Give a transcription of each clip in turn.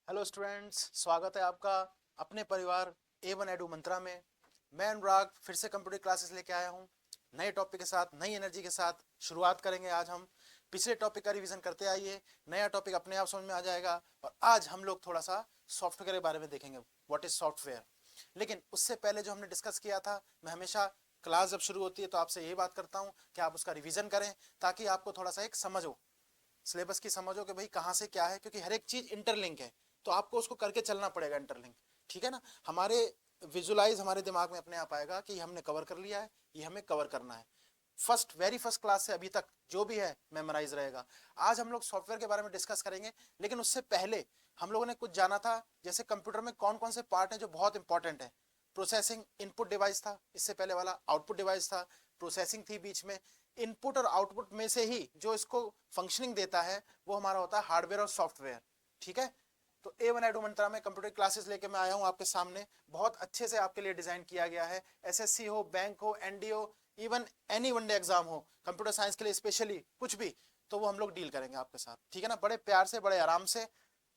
Hello students, स्वागत है आपका अपने परिवार A1 एडू मंत्रा में। मैं अनुराग फिर से कंप्यूटर क्लासेस लेके आया हूँ नए टॉपिक के साथ, नई एनर्जी के साथ। शुरुआत करेंगे आज हम पिछले टॉपिक का रिवीजन करते आइए। नया टॉपिक अपने आप समझ में आ जाएगा और आज हम लोग थोड़ा सा सॉफ्टवेयर के बारे में देखेंगे, व्हाट इज सॉफ्टवेयर। लेकिन उससे पहले जो हमने डिस्कस किया था, मैं हमेशा क्लास जब शुरू होती है तो आपसे यही बात करता हूँ कि आप उसका रिवीजन करें ताकि आपको थोड़ा सा एक समझ हो, सिलेबस की समझ हो कि भाई कहाँ से क्या है, क्योंकि हर एक चीज इंटरलिंक है तो आपको उसको करके चलना पड़ेगा इंटरलिंक। ठीक है ना। हमारे विजुलाइज हमारे दिमाग में अपने आप आएगा कि हमने कवर कर लिया है, ये हमें कवर करना है। वेरी फर्स्ट क्लास से अभी तक जो भी है मेमोराइज रहेगा। आज हम लोग सॉफ्टवेयर के बारे में डिस्कस करेंगे, लेकिन उससे पहले हम लोगों ने कुछ जाना था जैसे कंप्यूटर में कौन कौन से पार्ट हैं जो बहुत इंपॉर्टेंट है। प्रोसेसिंग इनपुट डिवाइस था, इससे पहले वाला आउटपुट डिवाइस था। प्रोसेसिंग थी बीच में। इनपुट और आउटपुट में से ही जो इसको फंक्शनिंग देता है वो हमारा होता है हार्डवेयर और सॉफ्टवेयर। ठीक है। तो A1 एडू मंत्रा में कंप्यूटर क्लासेस लेके मैं आया हूँ आपके सामने। बहुत अच्छे से आपके लिए डिजाइन किया गया है। एसएससी हो, बैंक हो, NDO, even any one day exam हो, कंप्यूटर साइंस के लिए स्पेशली कुछ भी, तो वो हम लोग डील करेंगे आपके साथ। ठीक है ना। बड़े प्यार से, बड़े आराम से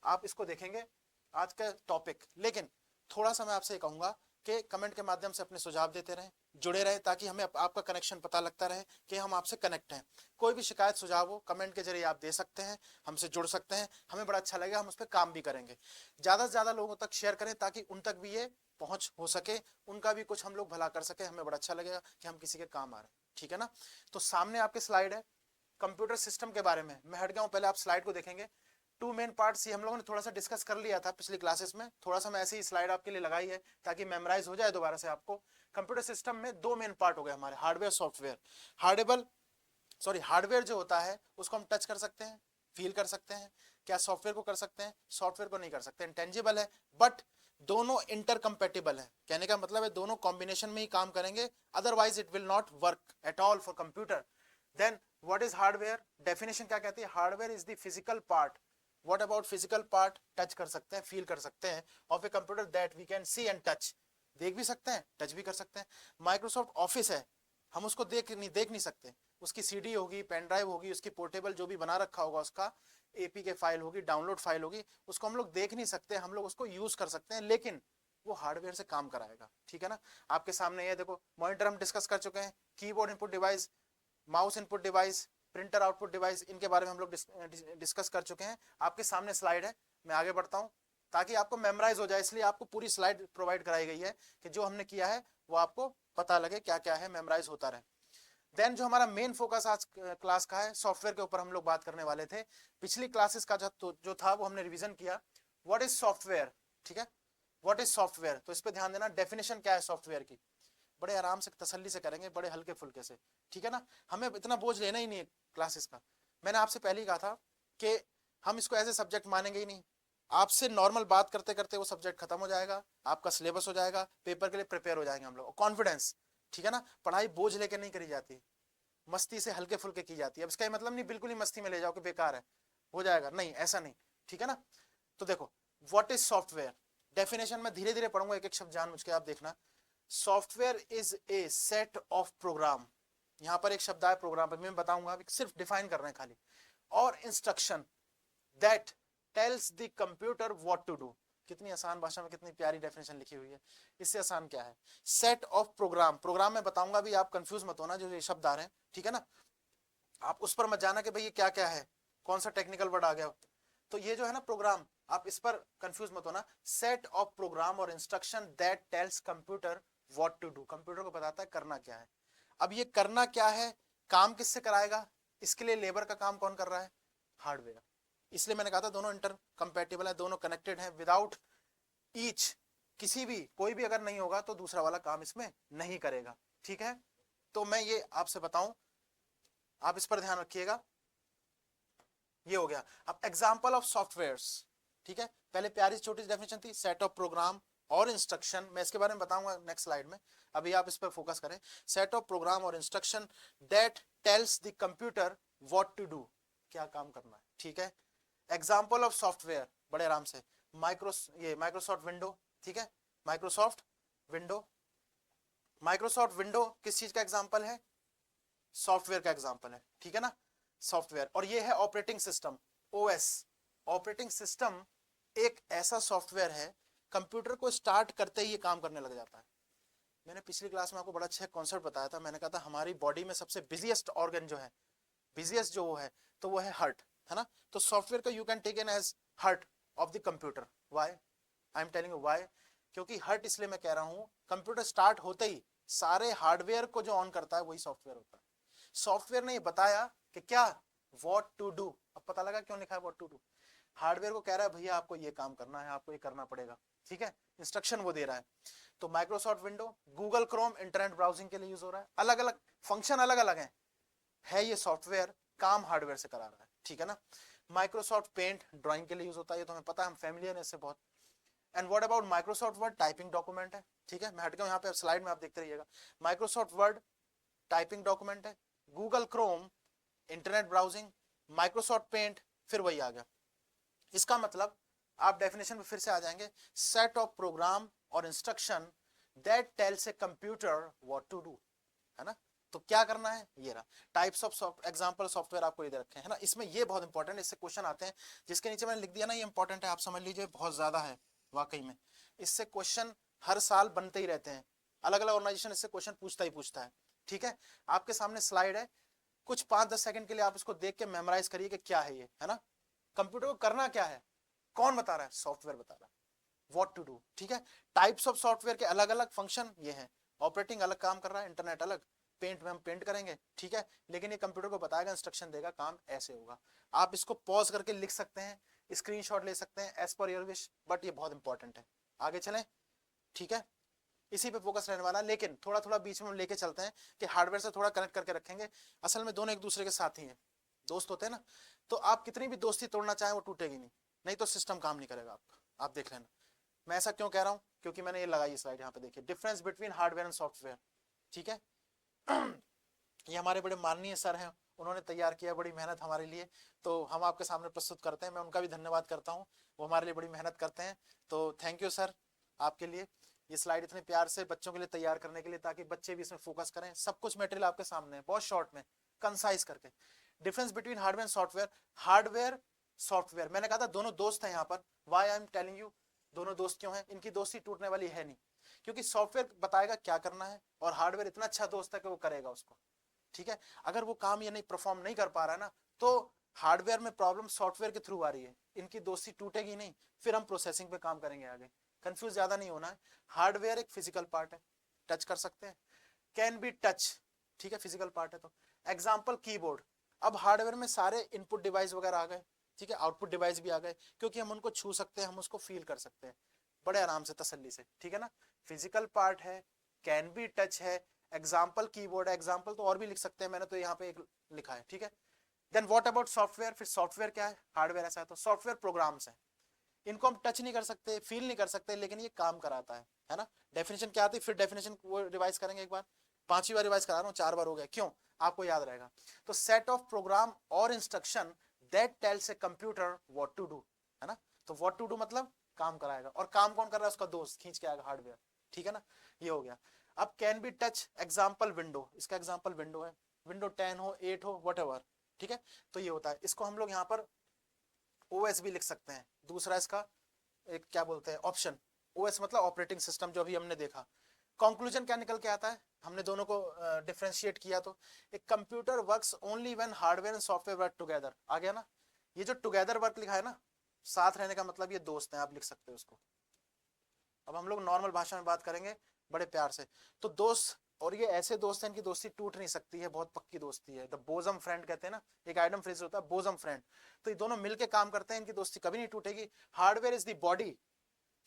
आप इसको देखेंगे आज का टॉपिक। लेकिन थोड़ा सा मैं आपसे कहूंगा कि कमेंट के माध्यम से अपने सुझाव देते रहें, जुड़े रहें, ताकि हमें आपका कनेक्शन पता लगता रहे कि हम आपसे कनेक्ट हैं। कोई भी शिकायत सुझाव हो कमेंट के जरिए आप दे सकते हैं, हमसे जुड़ सकते हैं। हमें बड़ा अच्छा लगेगा, हम उस पर काम भी करेंगे। ज्यादा से ज्यादा लोगों तक शेयर करें ताकि उन तक भी ये पहुंच हो सके, उनका भी कुछ हम लोग भला कर सके। हमें बड़ा अच्छा लगेगा कि हम किसी के काम आ रहे हैं। ठीक है ना। तो सामने आपके स्लाइड है कंप्यूटर सिस्टम के बारे में। मैं हट गया हूं, पहले आप स्लाइड को देखेंगे। टू मेन पार्ट्स ही हम लोगों ने थोड़ा सा डिस्कस कर लिया था पिछली क्लासेस में। थोड़ा सा मैं ऐसे ही स्लाइड आपके लिए लगाई है ताकि मेमोराइज हो जाए दोबारा से आपको। कंप्यूटर सिस्टम में दो मेन पार्ट हो गए हमारे, हार्डवेयर सॉफ्टवेयर। हार्डेबल हार्डवेयर जो होता है उसको हम टच कर सकते हैं, फील कर सकते हैं। क्या सॉफ्टवेयर को कर सकते हैं? सॉफ्टवेयर को नहीं कर सकते, इंटेंजिबल है। बट दोनों इंटरकम्पेटिबल है, कहने का मतलब है दोनों कॉम्बिनेशन में ही काम करेंगे, otherwise it will not work at all for computer. Then what is hardware? Definition क्या कहती है? Hardware is the physical part. What about physical part? Touch कर सकते हैं, फील कर सकते हैं, of a computer that we can see and touch. देख भी सकते हैं, टच भी कर सकते हैं। माइक्रोसॉफ्ट ऑफिस है, हम उसको देख नहीं सकते। उसकी सीडी होगी, पेन ड्राइव होगी, उसकी पोर्टेबल जो भी बना रखा होगा उसका एपी के फाइल होगी, डाउनलोड फाइल होगी, उसको हम लोग देख नहीं सकते, हम लोग उसको यूज कर सकते हैं, लेकिन वो हार्डवेयर से काम कराएगा। ठीक है ना। आपके सामने ये देखो, मॉनिटर हम डिस्कस कर चुके हैं, keyboard input device, mouse input device, printer output device, इनके बारे में हम लोग डिस्कस कर चुके हैं। आपके सामने स्लाइड है, मैं आगे बढ़ता हूं ताकि आपको मेमोराइज हो जाए, इसलिए आपको पूरी स्लाइड प्रोवाइड कराई गई है कि जो हमने किया है वो आपको पता लगे क्या क्या है, मेमोराइज होता रहे। देन जो हमारा मेन फोकस आज क्लास का है, सॉफ्टवेयर के ऊपर हम लोग बात करने वाले थे। पिछली क्लासेस का जो था वो हमने रिवीजन किया। What is software? ठीक है। व्हाट इज सॉफ्टवेयर, तो इस पे ध्यान देना। डेफिनेशन क्या है सॉफ्टवेयर की, बड़े आराम से तसल्ली से करेंगे, बड़े हल्के फुल्के से। ठीक है ना। हमें इतना बोझ लेना ही नहीं है क्लासेस का। मैंने आपसे पहले ही कहा था कि हम इसको एज ए सब्जेक्ट मानेंगे ही नहीं। आपसे नॉर्मल बात करते करते वो सब्जेक्ट खत्म हो जाएगा, आपका सिलेबस हो जाएगा, पेपर के लिए प्रिपेयर हो जाएंगे हम लोग, कॉन्फिडेंस। ठीक है ना। पढ़ाई बोझ लेकर नहीं करी जाती, मस्ती से हल्के फुल्के की जाती है। अब इसका ये मतलब नहीं बिल्कुल ही मस्ती में ले जाओ कि बेकार है, हो जाएगा, नहीं, ऐसा नहीं। ठीक है ना। तो देखो, व्हाट इज सॉफ्टवेयर? डेफिनेशन में धीरे धीरे पढ़ूंगा, एक एक शब्द जान मुझ के आप देखना। Software is a set of program. यहां पर एक शब्द आया प्रोग्राम पर, मैं बताऊंगा, सिर्फ डिफाइन कर रहे हैं खाली। और instruction that tells the computer what to do. कितनी आसान भाषा में कितनी प्यारी डेफिनेशन लिखी हुई है, इससे आसान क्या है। सेट ऑफ प्रोग्राम, प्रोग्राम में बताऊंगा भी, आप कंफ्यूज मत होना जो ये शब्द आ रहे हैं। ठीक है ना। आप उस पर मत जाना कि भाई ये क्या क्या है, कौन सा टेक्निकल वर्ड आ गया। तो ये जो है ना प्रोग्राम, आप इस पर कंफ्यूज मत होना। सेट ऑफ प्रोग्राम और instruction that tells computer what to do, computer को बताता है करना क्या है। अब ये करना क्या है, काम किससे कराएगा? इसके लिए लेबर का काम कौन कर रहा है? हार्डवेयर। इसलिए मैंने कहा था दोनों इंटर कंपेटिबल है, दोनों कनेक्टेड है। विदाउट ईच, किसी भी, कोई भी अगर नहीं होगा तो दूसरा वाला काम इसमें नहीं करेगा। ठीक है। तो मैं ये आपसे बताऊं, आप इस पर ध्यान रखिएगा। ये हो गया। अब एग्जाम्पल ऑफ सॉफ्टवेयर। ठीक है। पहले प्यारी छोटी सी डेफिनेशन थी, सेट ऑफ प्रोग्राम और इंस्ट्रक्शन, मैं इसके बारे में बताऊंगा नेक्स्ट स्लाइड में। अभी आप इस पर फोकस करें। सेट ऑफ प्रोग्राम और instruction that tells the computer what to do, क्या काम करना है। ठीक है। एग्जाम्पल ऑफ सॉफ्टवेयर, बड़े आराम से, माइक्रोसॉफ्ट विंडो। ठीक है। माइक्रोसॉफ्ट विंडो, माइक्रोसॉफ्ट विंडो किस चीज का एग्जाम्पल है? सॉफ्टवेयर का एग्जाम्पल है। ठीक है ना। सॉफ्टवेयर, और ये है operating system, OS. Operating system एक ऐसा सॉफ्टवेयर है कंप्यूटर को स्टार्ट करते ही ये काम करने लग जाता है। मैंने पिछली क्लास में आपको बड़ा अच्छा कॉन्सेप्ट बताया था, मैंने कहा था हमारी बॉडी में सबसे बिजिएस्ट ऑर्गन जो है, बिजिएस्ट जो वो है, तो वो है हार्ट, है ना। तो सॉफ्टवेयर को you can take in as heart of the computer. Why I am telling you why, क्योंकि हार्ट इसलिए मैं कह रहा हूँ, कंप्यूटर स्टार्ट होते ही सारे हार्डवेयर को जो ऑन करता है वही सॉफ्टवेयर होता है। सॉफ्टवेयर ने ये बताया कि क्या व्हाट टू डू, अब पता लगा क्यों लिखा है व्हाट टू डू। हार्डवेयर को कह रहा है भैया आपको ये काम करना है, आपको ये करना पड़ेगा, ठीक है, इंस्ट्रक्शन वो दे रहा है। तो Microsoft window, Google Chrome internet browsing के लिए यूज हो रहा है, अलग अलग फंक्शन अलग अलग है ये सॉफ्टवेयर काम हार्डवेयर से करा रहा है, ठीक है ना। माइक्रोसॉफ्ट पेंट ड्राइंग के लिए यूज होता है, ये तो हमें पता है, हम फैमिलियर है इससे बहुत। And what about Microsoft Word, typing document है, ठीक है, मैं हट गया यहाँ पे, स्लाइड में आप देखते रहिएगा। माइक्रोसॉफ्ट वर्ड टाइपिंग डॉक्यूमेंट है, Google Chrome internet browsing, Microsoft Paint फिर वही आ गया। इसका मतलब आप डेफिनेशन पे फिर से आ जाएंगे, सेट ऑफ प्रोग्राम और instruction that tells a computer what to do, है ना। तो क्या करना है, ये रहा टाइप्स ऑफ एग्जांपल सॉफ्टवेयर आपको ये दे रखे हैं ना। इसमें ये बहुत इंपॉर्टेंट है, इससे क्वेश्चन आते हैं, जिसके नीचे मैंने लिख दिया ना ये इंपॉर्टेंट है, आप समझ लीजिए बहुत ज्यादा है वाकई में। इससे क्वेश्चन हर साल बनते ही रहते हैं, अलग अलग ऑर्गेनाइजेशन इससे क्वेश्चन पूछता ही पूछता है, ठीक है। आपके सामने स्लाइड है, कुछ 5-10 सेकंड के लिए आप इसको देख के मेमोराइज करिए कि क्या है ये, है ना। कंप्यूटर को करना क्या है, कौन बता रहा है, सॉफ्टवेयर बता रहा है व्हाट टू डू, ठीक है। टाइप्स ऑफ सॉफ्टवेयर के अलग अलग फंक्शन ये हैं, ऑपरेटिंग अलग काम कर रहा है, इंटरनेट अलग, पेंट में हम पेंट करेंगे, ठीक है, लेकिन ये कंप्यूटर को बताएगा, इंस्ट्रक्शन देगा, काम ऐसे होगा। आप इसको पॉज करके लिख सकते हैं, स्क्रीनशॉट ले सकते हैं as per your wish, but ये बहुत इंपॉर्टेंट है। आगे चलें, ठीक है, इसी पे फोकस रहने वाला, लेकिन थोड़ा थोड़ा बीच में हम लेके चलते हैं कि हार्डवेयर से थोड़ा कनेक्ट करके रखेंगे। असल में दोनों एक दूसरे के साथ ही हैं, दोस्त होते हैं ना, तो आप कितनी भी दोस्ती तोड़ना चाहें वो टूटेगी नहीं, नहीं तो सिस्टम काम नहीं करेगा आपका, आप देख लेना। मैं ऐसा क्यों कह रहा हूं, क्योंकि मैंने ये लगाई स्लाइड यहाँ पे, देखिए difference between hardware and software, ठीक है। ये हमारे बड़े माननीय सर हैं, उन्होंने तैयार किया बड़ी मेहनत हमारे लिए, तो हम आपके सामने प्रस्तुत करते हैं। मैं उनका भी धन्यवाद करता हूँ, वो हमारे लिए बड़ी मेहनत करते हैं, तो थैंक यू सर आपके लिए। ये स्लाइड इतने प्यार से बच्चों के लिए तैयार करने के लिए, ताकि बच्चे भी इसमें फोकस करें। सब कुछ मटेरियल आपके सामने है, बहुत शॉर्ट में कंसाइज करके। Difference between hardware and software, hardware software, मैंने कहा था दोनों दोस्त हैं यहाँ पर, why I am telling you दोनों दोस्त क्यों हैं, इनकी दोस्ती टूटने वाली है नहीं, क्योंकि सॉफ्टवेयर बताएगा क्या करना है और हार्डवेयर इतना अच्छा दोस्त है कि वो करेगा उसको, ठीक है। अगर वो काम ये नहीं परफॉर्म नहीं कर पा रहा है ना, तो हार्डवेयर में प्रॉब्लम सॉफ्टवेयर के थ्रू आ रही है, इनकी दोस्ती टूटेगी नहीं, फिर हम प्रोसेसिंग पे काम करेंगे आगे। कंफ्यूज ज्यादा नहीं होना है, हार्डवेयर एक फिजिकल पार्ट है, टच कर सकते हैं, कैन बी टच, ठीक है, फिजिकल पार्ट है। तो एग्जाम्पल कीबोर्ड, अब हार्डवेयर में सारे इनपुट डिवाइस वगैरह आ गए, ठीक है, आउटपुट डिवाइस भी आ गए, क्योंकि हम उनको छू सकते हैं, हम उसको फील कर सकते हैं बड़े आराम से तसल्ली से, ठीक है ना। फिजिकल पार्ट है, कैन बी टच है, एग्जाम्पल कीबोर्ड है, एग्जाम्पल तो और भी लिख सकते हैं, मैंने तो यहाँ पे एक लिखा है, ठीक है। देन व्हाट अबाउट सॉफ्टवेयर, फिर सॉफ्टवेयर क्या है, हार्डवेयर ऐसा है, तो सॉफ्टवेयर प्रोग्राम्स है, इनको हम टच नहीं कर सकते, फील नहीं कर सकते, लेकिन ये काम कराता है ना। डेफिनेशन क्या आती है, फिर डेफिनेशन वो रिवाइज करेंगे एक बार, 5वीं बार रिवाइज करा रहा हूँ, 4 बार हो गया, क्यों, आपको याद रहेगा। तो सेट ऑफ प्रोग्राम और instruction that tells a computer what to do, है ना। तो व्हाट टू डू मतलब काम कराएगा, और काम कौन कर रहा है, उसका दोस्त खींच के आएगा, हार्डवेयर, ठीक है ना, ये हो गया। अब can be touch, example window, इसका एग्जाम्पल विंडो है, विंडो 10 हो 8 हो वट, ठीक है। तो ये होता है, इसको हम लोग यहाँ पर ओएस भी लिख सकते हैं, दूसरा इसका एक क्या बोलते हैं ऑप्शन, ओएस मतलब ऑपरेटिंग सिस्टम, जो अभी हमने देखा। कंक्लूजन क्या निकल के आता है, हमने दोनों को डिफरेंशिएट किया, तो एक computer works only when hardware and software work together, आ गया ना। ये जो टुगेदर वर्क लिखा है ना, साथ रहने का मतलब ये दोस्त हैं, आप लिख सकते हो उसको। अब हम लोग नॉर्मल भाषा में बात करेंगे बड़े प्यार से, तो दोस्त, और ये ऐसे दोस्त हैं, इनकी दोस्ती टूट नहीं सकती है, बहुत पक्की दोस्ती है, द बोजम फ्रेंड कहते हैं ना, एक आइटम फ्रेज होता है बोजम फ्रेंड, तो ये दोनों मिलके काम करते हैं, इनकी दोस्ती कभी नहीं टूटेगी। Hardware is the body,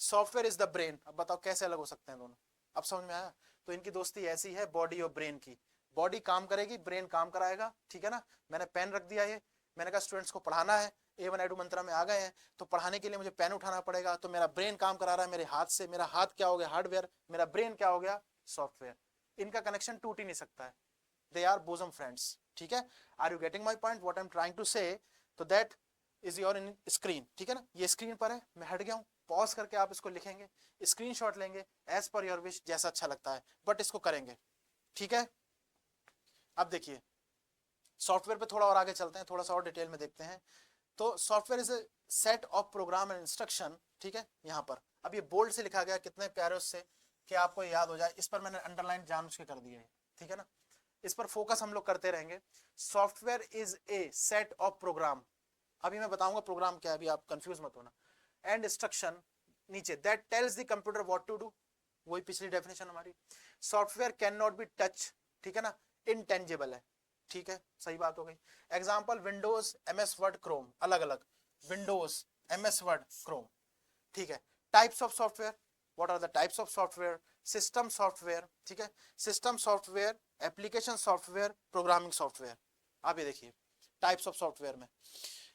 software is the brain, अब बताओ कैसे अलग हो सकते हैं दोनों, अब समझ में आया। तो इनकी दोस्ती ऐसी है बॉडी और ब्रेन की, बॉडी काम करेगी, ब्रेन काम कराएगा, ठीक है ना। मैंने पेन रख दिया, ये मैंने कहा स्टूडेंट्स को पढ़ाना है, A1 एडू मंत्रा में आ गए हैं, तो पढ़ाने के लिए मुझे पेन उठाना पड़ेगा, तो मेरा ब्रेन काम करा रहा है मेरे हाथ से, मेरा हाथ क्या हो गया हार्डवेयर, मेरा ब्रेन क्या हो गया सॉफ्टवेयर, इनका कनेक्शन टूट ही नहीं सकता है, दे आर बोसम फ्रेंड्स, ठीक है। Are you getting my point, what I am trying to say, तो that is your in screen, ठीक है ना, ये स्क्रीन पर है, मैं हट गया हूँ, पॉज करके आप इसको लिखेंगे, स्क्रीनशॉट लेंगे, एज पर योर विश, जैसा अच्छा लगता है, बट इसको करेंगे, ठीक है। अब देखिए सॉफ्टवेयर पे थोड़ा और आगे चलते हैं, थोड़ा सा और डिटेल में देखते हैं। तो software is a set of program and instruction, ठीक है। यहाँ पर अब ये बोल्ड से लिखा गया, कितने प्यारे उससे कि आपको याद हो जाए। इस पर मैंने अंडरलाइन जानबूझ के कर दिया है, ठीक है ना। इस पर फोकस हम लोग करते रहेंगे। Software is a set of program, अभी मैं बताऊंगा प्रोग्राम क्या है, अभी आप कंफ्यूज मत होना। एंड इंस्ट्रक्शन नीचे, that tells the computer what to do, वही पिछली डेफिनेशन हमारी। Software can not be touch, ठीक है ना, इनटेंजिबल है, ठीक है, सही बात हो गई। Example Windows, MS Word, Chrome, अलग अलग विंडोज, एमएस वर्ड, क्रोम, ठीक है। Types of software, what are the types of software? System software, ठीक है, system software, application software, programming software. आप ये देखिए टाइप्स ऑफ सॉफ्टवेयर में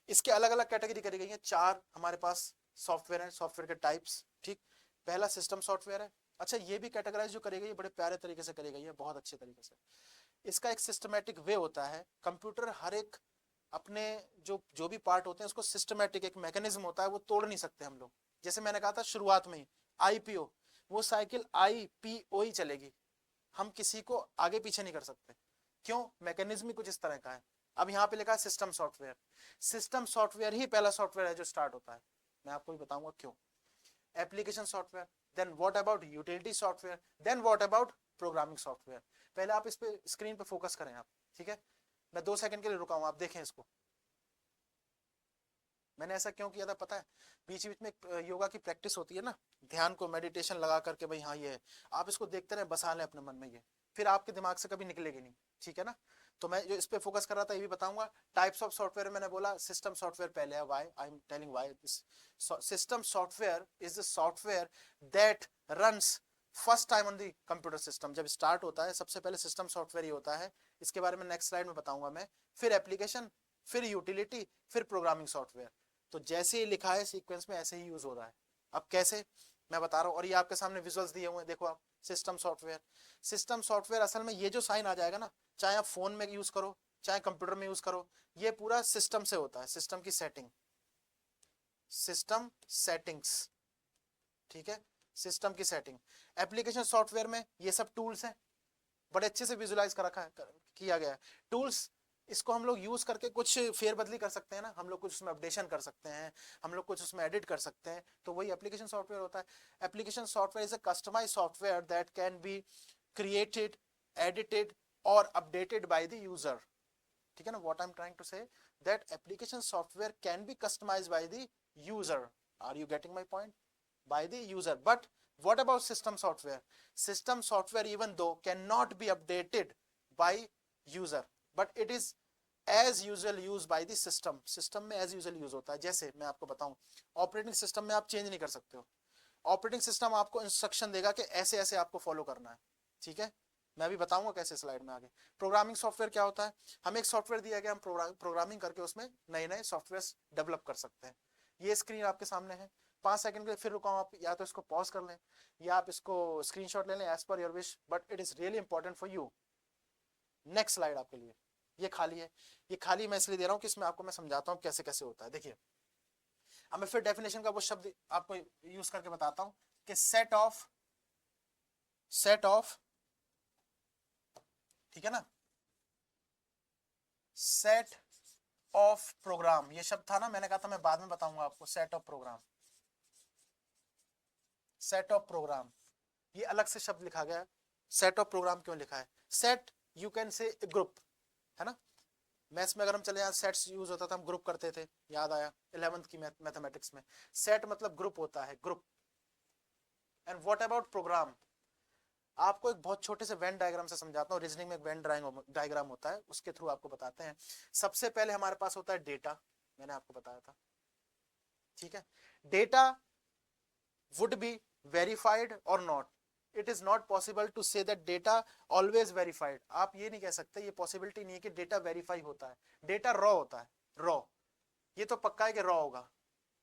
इसके अलग अलग कैटेगरी करी गई है, 4 हमारे पास सॉफ्टवेयर है, सॉफ्टवेयर के टाइप्स, ठीक। पहला सिस्टम सॉफ्टवेयर है। अच्छा, ये भी कैटेगराइज जो करी गई है बड़े प्यारे तरीके से करी गई है, बहुत अच्छे तरीके से। इसका एक सिस्टमैटिक वे होता है। कंप्यूटर हर एक अपने जो भी पार्ट होते हैं उसको सिस्टमैटिक एक मैकेनिज्म होता है, वो तोड़ नहीं सकते हम लोग। जैसे मैंने कहा था शुरुआत में ही, आईपीओ, वो साइकिल आईपीओ ही चलेगी, हम किसी को आगे पीछे नहीं कर सकते। क्यों? मैकेनिज्म ही कुछ इस तरह का है। अब यहाँ पे लिखा है सिस्टम सॉफ्टवेयर, सिस्टम सॉफ्टवेयर ही पहला सॉफ्टवेयर है जो स्टार्ट होता है, मैं आपको भी बताऊंगा क्यों। Application software, then what about utility software, then what about programming software. पहले आप इस पे स्क्रीन पे फोकस करें आप, ठीक है। मैं 2 सेकंड के लिए रुका हूं, आप देखें इसको। मैंने ऐसा क्यों किया था पता है? बीच बीच में योगा की प्रैक्टिस होती है ना, ध्यान को मेडिटेशन लगा करके, भाई हाँ ये है, आप इसको देखते रहे, बसा लें अपने मन में, ये फिर आपके दिमाग से कभी निकलेगी नहीं, ठीक है ना। तो मैं जो इस पे फोकस कर रहा था ये भी बताऊंगा। टाइप्स ऑफ सॉफ्टवेयर मैंने बोला सिस्टम सॉफ्टवेयर पहले है, why I am telling why this. System software is the software that runs first time on the computer system. जब स्टार्ट होता है सबसे पहले सिस्टम सॉफ्टवेयर ही होता है। इसके बारे में नेक्स्ट स्लाइड में बताऊंगा मैं। फिर एप्लीकेशन, फिर यूटिलिटी, फिर प्रोग्रामिंग सॉफ्टवेयर। तो जैसे ही लिखा है सीक्वेंस में ऐसे ही यूज हो रहा है। अब कैसे, मैं बता रहा हूँ, और ये आपके सामने विजुअल्स दिए हुए हैं, देखो आप। सिस्टम सॉफ्टवेयर, सिस्टम सॉफ्टवेयर असल में ये जो साइन आ जाएगा ना, चाहे आप फोन में यूज करो चाहे कंप्यूटर में यूज करो, ये पूरा सिस्टम से होता है, सिस्टम की सेटिंग, सिस्टम सेटिंग्स, ठीक है, सिस्टम की सेटिंग। एप्लीकेशन सॉफ्टवेयर में ये सब टूल्स हैं, बड़े अच्छे से विजुलाइज कर रखा है, किया गया है। टूल्स, इसको हम लोग यूज करके कुछ फेरबदली कर सकते हैं ना, हम लोग कुछ उसमें अपडेशन कर सकते हैं, हम लोग कुछ उसमें एडिट कर सकते हैं, तो वही एप्लीकेशन सॉफ्टवेयर होता है। Application software is a customized software that can be created, edited और अपडेटेड बाय द यूजर, ठीक है ना। What I am trying to say, that application software can be customized by the user, are you getting my point? by the user. But what about system software? System software even though cannot be updated by user, but it is as usual used by the system. System में as usual use होता है। जैसे मैं आपको बताऊं, operating system में आप change नहीं कर सकते हो। ऑपरेटिंग सिस्टम आपको इंस्ट्रक्शन देगा कि ऐसे ऐसे आपको फॉलो करना है, ठीक है। मैं भी बताऊंगा कैसे स्लाइड में आगे। प्रोग्रामिंग सॉफ्टवेयर क्या होता है? हमें एक सॉफ्टवेयर दिया गया, हम प्रोग्रामिंग करके उसमें नए नए सॉफ्टवेयर डेवलप कर सकते हैं। ये स्क्रीन आपके सामने है, 5 सेकंड के लिए फिर रुका हूं, आप या तो इसको पॉज कर लें या आप इसको स्क्रीनशॉट ले लें, as per your wish, but it is really important for you. Next slide आपके लिए, ये खाली है। ये खाली मैं इसलिए दे रहा हूं कि इसमें आपको मैं समझाता हूं कैसे कैसे होता है। देखिए, अब मैं फिर डेफिनेशन का वो शब्द आपको यूज करके बताता हूं कि सेट ऑफ, ठीक है ना, सेट ऑफ प्रोग्राम, ये शब्द था ना, मैंने कहा था मैं बाद में बताऊंगा आपको। Set of program, set of program, ये अलग से शब्द लिखा गया है। सेट ऑफ प्रोग्राम क्यों लिखा है? सेट, यू कैन से ग्रुप, है ना। मैथ्स में अगर हम चले जाए, सेट्स यूज होता था, हम ग्रुप करते थे, याद आया 11th की मैथमेटिक्स में। सेट मतलब ग्रुप होता है, group. And what about program? आपको एक बहुत छोटे से वेन डायग्राम से समझाता हूँ। रीजनिंग में एक वेन डायग्राम होता है, उसके थ्रू आपको बताते हैं। सबसे पहले हमारे पास होता है डेटा, मैंने आपको बताया था, ठीक है। Data would be verified or not. It is not possible to say that data always verified. आप ये नहीं कह सकते, ये पॉसिबिलिटी नहीं है कि डेटा वेरीफाई होता है। डेटा रॉ होता है, रॉ, ये तो पक्का है कि रॉ होगा,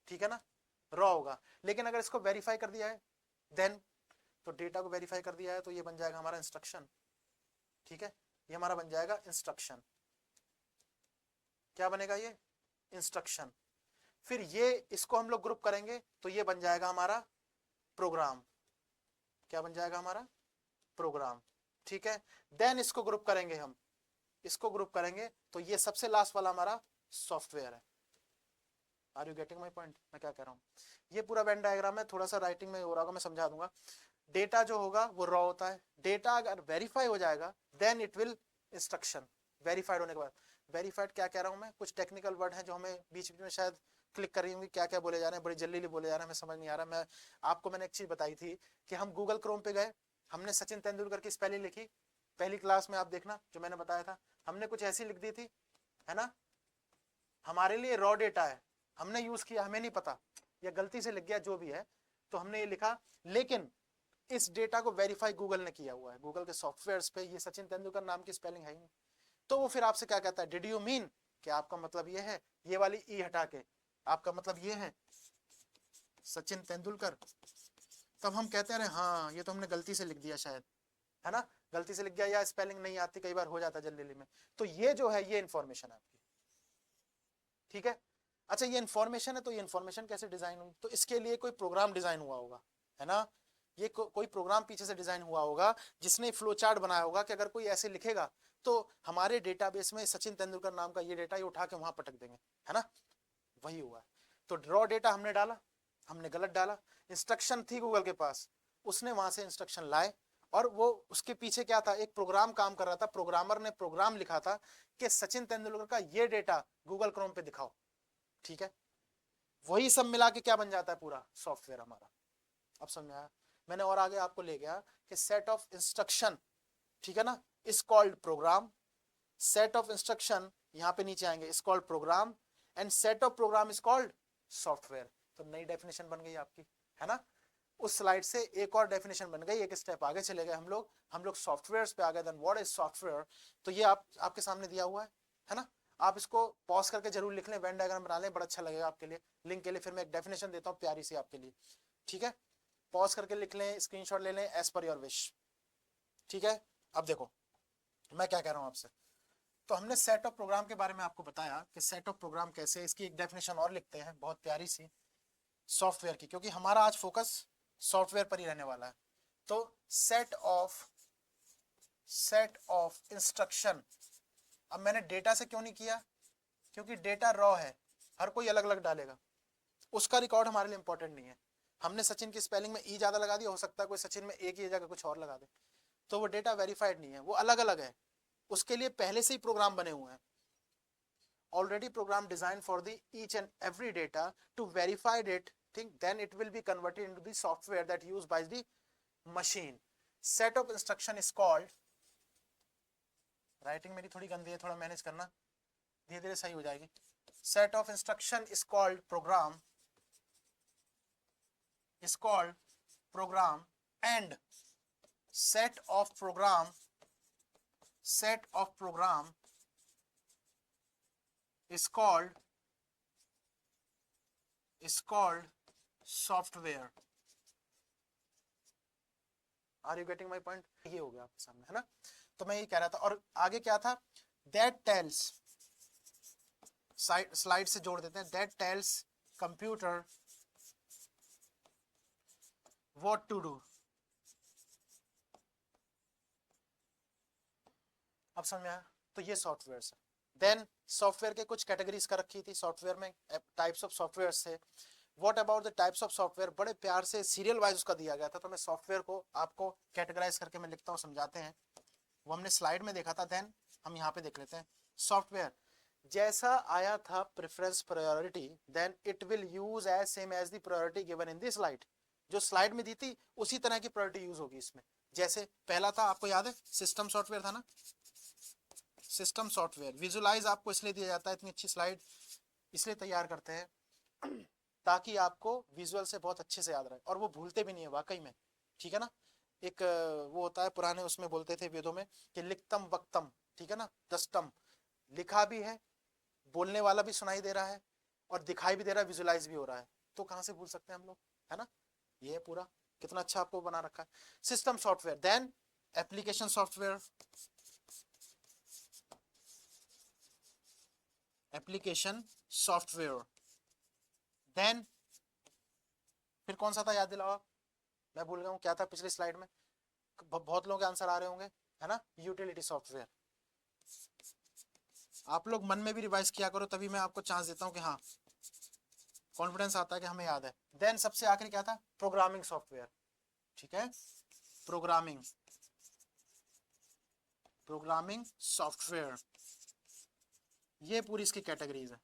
ठीक है ना, रॉ होगा। लेकिन अगर इसको वेरीफाई कर दिया है, देन, तो डेटा को वेरीफाई कर दिया है तो ये बन जाएगा हमारा इंस्ट्रक्शन, ठीक है। ये हमारा बन जाएगा इंस्ट्रक्शन। क्या बनेगा ये? इंस्ट्रक्शन। फिर ये, इसको हम लोग ग्रुप करेंगे तो ये बन जाएगा हमारा प्रोग्राम। क्या बन जाएगा हमारा? प्रोग्राम, ठीक है। देन इसको ग्रुप करेंगे हम, इसको ग्रुप करेंगे तो ये सबसे लास्ट वाला हमारा सॉफ्टवेयर है। Are you getting my point, मैं क्या कह रहा हूँ? ये पूरा वेन डायग्राम है, थोड़ा सा राइटिंग में हो रहा होगा, मैं समझा दूंगा। डेटा जो होगा वो रॉ होता है, डेटा अगर वेरीफाई हो जाएगा then it will instruction, verified होने के बाद। वेरीफाइड क्या कह रहा हूँ मैं, कुछ टेक्निकल वर्ड है जो हमें बीच बीच में शायद क्लिक कर रही होंगी, क्या क्या बोले जा रहे हैं, बड़ी जल्दी बोले जा रहे हैं, हमें समझ नहीं आ रहा। मैं आपको मैंने एक चीज बताई थी कि हम गूगल क्रोम पे गए, हमने सचिन तेंदुलकर की स्पेलिंग लिखी, पहली क्लास में आप देखना जो मैंने बताया था, हमने कुछ ऐसी लिख दी थी, है ना, हमारे लिए रॉ डेटा है, हमने यूज किया, हमें नहीं पता, या गलती से लिख गया जो भी है, तो हमने ये लिखा, लेकिन इस डेटा को वेरीफाई गूगल ने किया हुआ है, गूगल के सॉफ्टवेयर्स पे ये सचिन तेंदुलकर नाम की स्पेलिंग है ही नहीं। तो वो फिर आपसे क्या कहता है, डिड यू मीन, कि आपका मतलब ये है, ये वाली ई हटा के आपका मतलब ये है सचिन तेंदुलकर, तब हम कहते हैं हाँ ये तो हमने गलती से लिख दिया शायद, है ना, गलती से लिख गया या स्पेलिंग नहीं आती, कई बार हो जाता है जल्दी में। तो ये जो है ये इन्फॉर्मेशन है आपकी, ठीक है। अच्छा ये इन्फॉर्मेशन है, तो ये इन्फॉर्मेशन कैसे डिजाइन हुई, तो इसके लिए कोई प्रोग्राम डिजाइन हुआ होगा, है ना, ये कोई प्रोग्राम पीछे से डिजाइन हुआ होगा जिसने फ्लो चार्ट बनाया होगा कि अगर कोई ऐसे लिखेगा तो हमारे डेटाबेस में सचिन तेंदुलकर नाम का ये डेटा ये उठा के वहां पटक देंगे, है ना, वही हुआ है। तो रॉ डेटा हमने डाला, हमने गलत डाला, इंस्ट्रक्शन थी गूगल के पास, उसने वहां से इंस्ट्रक्शन लाए, और वो उसके पीछे क्या था, एक प्रोग्राम काम कर रहा था, प्रोग्रामर ने प्रोग्राम लिखा था कि सचिन तेंदुलकर का ये डेटा गूगल क्रोम पे दिखाओ, ठीक है। वही सब मिला के क्या बन जाता है पूरा सॉफ्टवेयर हमारा, अब समझ में आया। मैंने और आगे आपको ले गया कि सेट ऑफ इंस्ट्रक्शन, ठीक है ना, is called program, set of instruction यहां पे नीचे आएंगे is called program, and set of program is called software. तो नई डेफिनेशन बन गई आपकी, है ना, उस स्लाइड से एक और डेफिनेशन बन गई, एक स्टेप आगे चले गए हम लोग सॉफ्टवेयर पे आ गए। देन व्हाट इज सॉफ्टवेयर, तो ये आपके सामने दिया हुआ है ना, आप इसको पॉज करके जरूर लिख लें, वेन डायग्राम बना लें, बड़ा अच्छा लगेगा आपके लिए, लिंक के लिए फिर मैं एक डेफिनेशन देता हूँ प्यारी सी आपके लिए, ठीक है, पॉज करके लिख लें, स्क्रीनशॉट ले लें, एज पर योर विश, ठीक है। अब देखो मैं क्या कह रहा हूँ आपसे, तो हमने सेट ऑफ प्रोग्राम के बारे में आपको बताया कि सेट ऑफ प्रोग्राम कैसे, इसकी एक डेफिनेशन और लिखते हैं बहुत प्यारी सी सॉफ्टवेयर की, क्योंकि हमारा आज फोकस सॉफ्टवेयर पर ही रहने वाला है। तो सेट ऑफ इंस्ट्रक्शन, अब मैंने डेटा से क्यों नहीं किया, क्योंकि डेटा रॉ है, हर कोई अलग अलग डालेगा, उसका रिकॉर्ड हमारे लिए इंपॉर्टेंट नहीं है। हमने सचिन की स्पेलिंग में ई ज्यादा लगा दिया, हो सकता है कोई सचिन में एक ही जगह कुछ और लगा दे, तो वो डेटा वेरीफाइड नहीं है, वो अलग अलग है, उसके लिए पहले से ही प्रोग्राम बने हुए हैं, already program designed for the each and every data to verify it thing, then it will be converted into the software that used by the machine. Set of instruction is called, writing मेरी थोड़ी गंदी है, थोड़ा manage करना, धीरे धीरे सही हो जाएगी। Set of instruction is called program, and set of program is called software. Are you getting my point? ये हो गया आपके सामने, है ना, तो मैं ये कह रहा था, और आगे क्या था, that tells, स्लाइड से जोड़ देते हैं, that tells computer what to do. अब समझ में आया, तो ये सॉफ्टवेयर है। देन सॉफ्टवेयर के कुछ कैटेगरीज का रखी थी, सॉफ्टवेयर में टाइप्स ऑफ सॉफ्टवेयर थे। What about the types of software, बड़े प्यार से सीरियल वाइज उसका दिया गया था, तो मैं सॉफ्टवेयर को आपको कैटेगराइज करके मैं लिखता हूँ, समझाते हैं, वो हमने स्लाइड में देखा था, देन हम यहाँ पे देख लेते हैं। सॉफ्टवेयर जैसा आया था preference priority, then it will use as same as the priority given in this slide, जो स्लाइड में दी थी उसी तरह की प्रायोरिटी यूज होगी इसमें। जैसे पहला था, आपको याद है, सिस्टम सॉफ्टवेयर था ना, सिस्टम सॉफ्टवेयर विजुलाइज आपको इसलिए दिया जाता है, इतनी अच्छी स्लाइड इसलिए तैयार करते हैं ताकि आपको विजुअल से बहुत अच्छे से याद रहे, और वो भूलते भी नहीं है वाकई में, ठीक है ना। एक वो होता है पुराने, उसमें बोलते थे वेदों में कि लिखतम वक्तम, ठीक है ना, दस्तम, लिखा भी है, बोलने वाला भी सुनाई दे रहा है, और दिखाई भी दे रहा है, विजुलाइज भी हो रहा है, तो कहाँ से भूल सकते हैं हम लोग, है ना। ये पूरा कितना अच्छा आपको बना रखा है system software. Then application software, application software, then फिर कौन सा था याद दिलाओ आप, मैं भूल गया हूँ क्या था पिछली स्लाइड में, बहुत लोगों के आंसर आ रहे होंगे, है ना, यूटिलिटी सॉफ्टवेयर। आप लोग मन में भी रिवाइज किया करो, तभी मैं आपको चांस देता हूँ कि हाँ कॉन्फिडेंस आता है कि हमें याद है। देन सबसे आखिरी क्या था, प्रोग्रामिंग सॉफ्टवेयर, ठीक है, प्रोग्रामिंग सॉफ्टवेयर, ये पूरी इसकी कैटेगरीज है।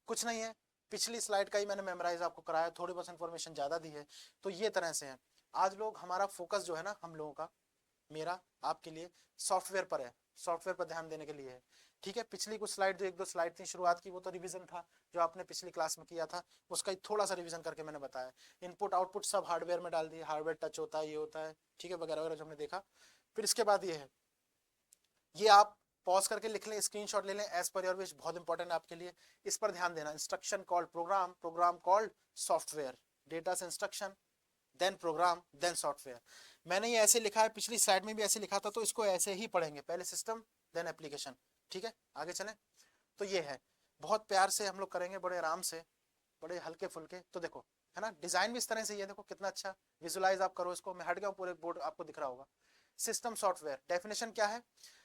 कुछ नहीं है, पिछली स्लाइड का ही मैंने मेमोराइज आपको कराया, थोड़ी बहुत इन्फॉर्मेशन ज्यादा दी है। तो ये तरह से है आज लोग, हमारा फोकस जो है ना हम लोगों का, मेरा आपके लिए सॉफ्टवेयर पर है, सॉफ्टवेयर पर ध्यान देने के लिए है, ठीक है। पिछली कुछ स्लाइड, जो एक दो स्लाइड थी शुरुआत की, वो तो रिवीजन था जो आपने पिछली क्लास में किया था, उसका थोड़ा सा रिवीजन करके मैंने बताया। इनपुट आउटपुट सब हार्डवेयर में डाल दिए, हार्डवेयर टच होता है, ये होता है, ठीक है, वगैरह वगैरह जो हमने देखा। फिर इसके बाद ये है, ये आप पॉज करके लिख लें, स्क्रीनशॉट ले लें, एज पर योर विश, बहुत इंपॉर्टेंट है आपके लिए, इस पर ध्यान देना। Instruction called program, program called software, data से instruction, then program, then software. मैंने ये ऐसे लिखा है, पिछली स्लाइड में भी ऐसे लिखा था, तो इसको ऐसे ही पढ़ेंगे, पहले सिस्टम देन एप्लीकेशन, ठीक है। आगे चलें, तो ये है, बहुत प्यार से हम लोग करेंगे, बड़े आराम से, बड़े हल्के फुल्के। तो देखो, है ना, डिजाइन भी इस तरह से ही है, देखो कितना अच्छा विजुलाइज आप करो इसको। मैं हट गया हूं, पूरे बोर्ड आपको दिख रहा होगा। सिस्टम सॉफ्टवेयर डेफिनेशन क्या है,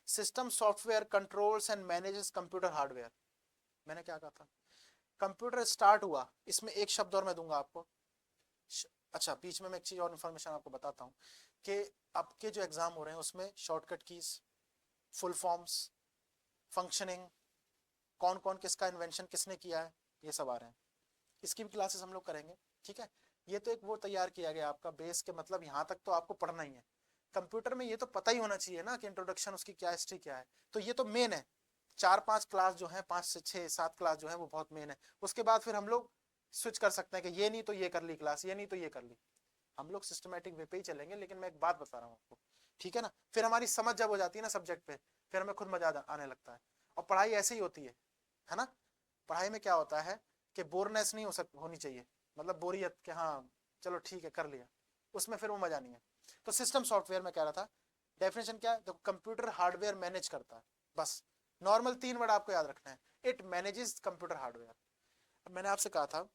system software controls and manages computer hardware. मैंने क्या कहा था, कंप्यूटर स्टार्ट हुआ, इसमें एक शब्द और मैं दूंगा आपको। अच्छा, बीच में मैं एक चीज और इन्फॉर्मेशन आपको बताता हूँ कि आपके जो एग्जाम हो रहे हैं उसमें shortcut keys, full forms, functioning, कौन कौन किसका इन्वेंशन किसने किया है, ये सब आ रहे हैं। इसकी भी क्लासेस हम लोग करेंगे, ठीक है। ये तो एक वो तैयार किया गया आपका बेस के, मतलब यहाँ तक तो आपको पढ़ना ही है। कंप्यूटर में ये तो पता ही होना चाहिए ना कि इंट्रोडक्शन उसकी क्या हिस्ट्री क्या है, तो ये तो मेन है। 4-5 क्लास जो है, 5 से 6-7 क्लास जो है वो बहुत मेन है। उसके बाद फिर हम लोग स्विच कर सकते हैं कि ये नहीं तो ये कर ली क्लास, ये नहीं तो ये कर ली। हम लोग सिस्टमेटिक वे पे ही चलेंगे, लेकिन मैं एक बात बता रहा हूँ आपको, ठीक है ना। फिर हमारी समझ जब हो जाती है ना सब्जेक्ट पे, फिर हमें खुद मजा आने लगता है। और पढ़ाई ऐसे ही होती है ना। पढ़ाई में क्या होता है कि बोरनेस नहीं होनी चाहिए, मतलब बोरियत कि हाँ चलो ठीक है कर लिया, उसमें फिर वो मजा नहीं है। तो सिस्टम सॉफ्टवेयर में कह रहा था, डेफिनेशन क्या है, तो कंप्यूटर हार्डवेयर मैनेज करता है, बस नॉर्मल 3 वर्ड आपको याद रखना है, इट मैनेजेस कंप्यूटर हार्डवेयर। अब मैंने आपसे कहा था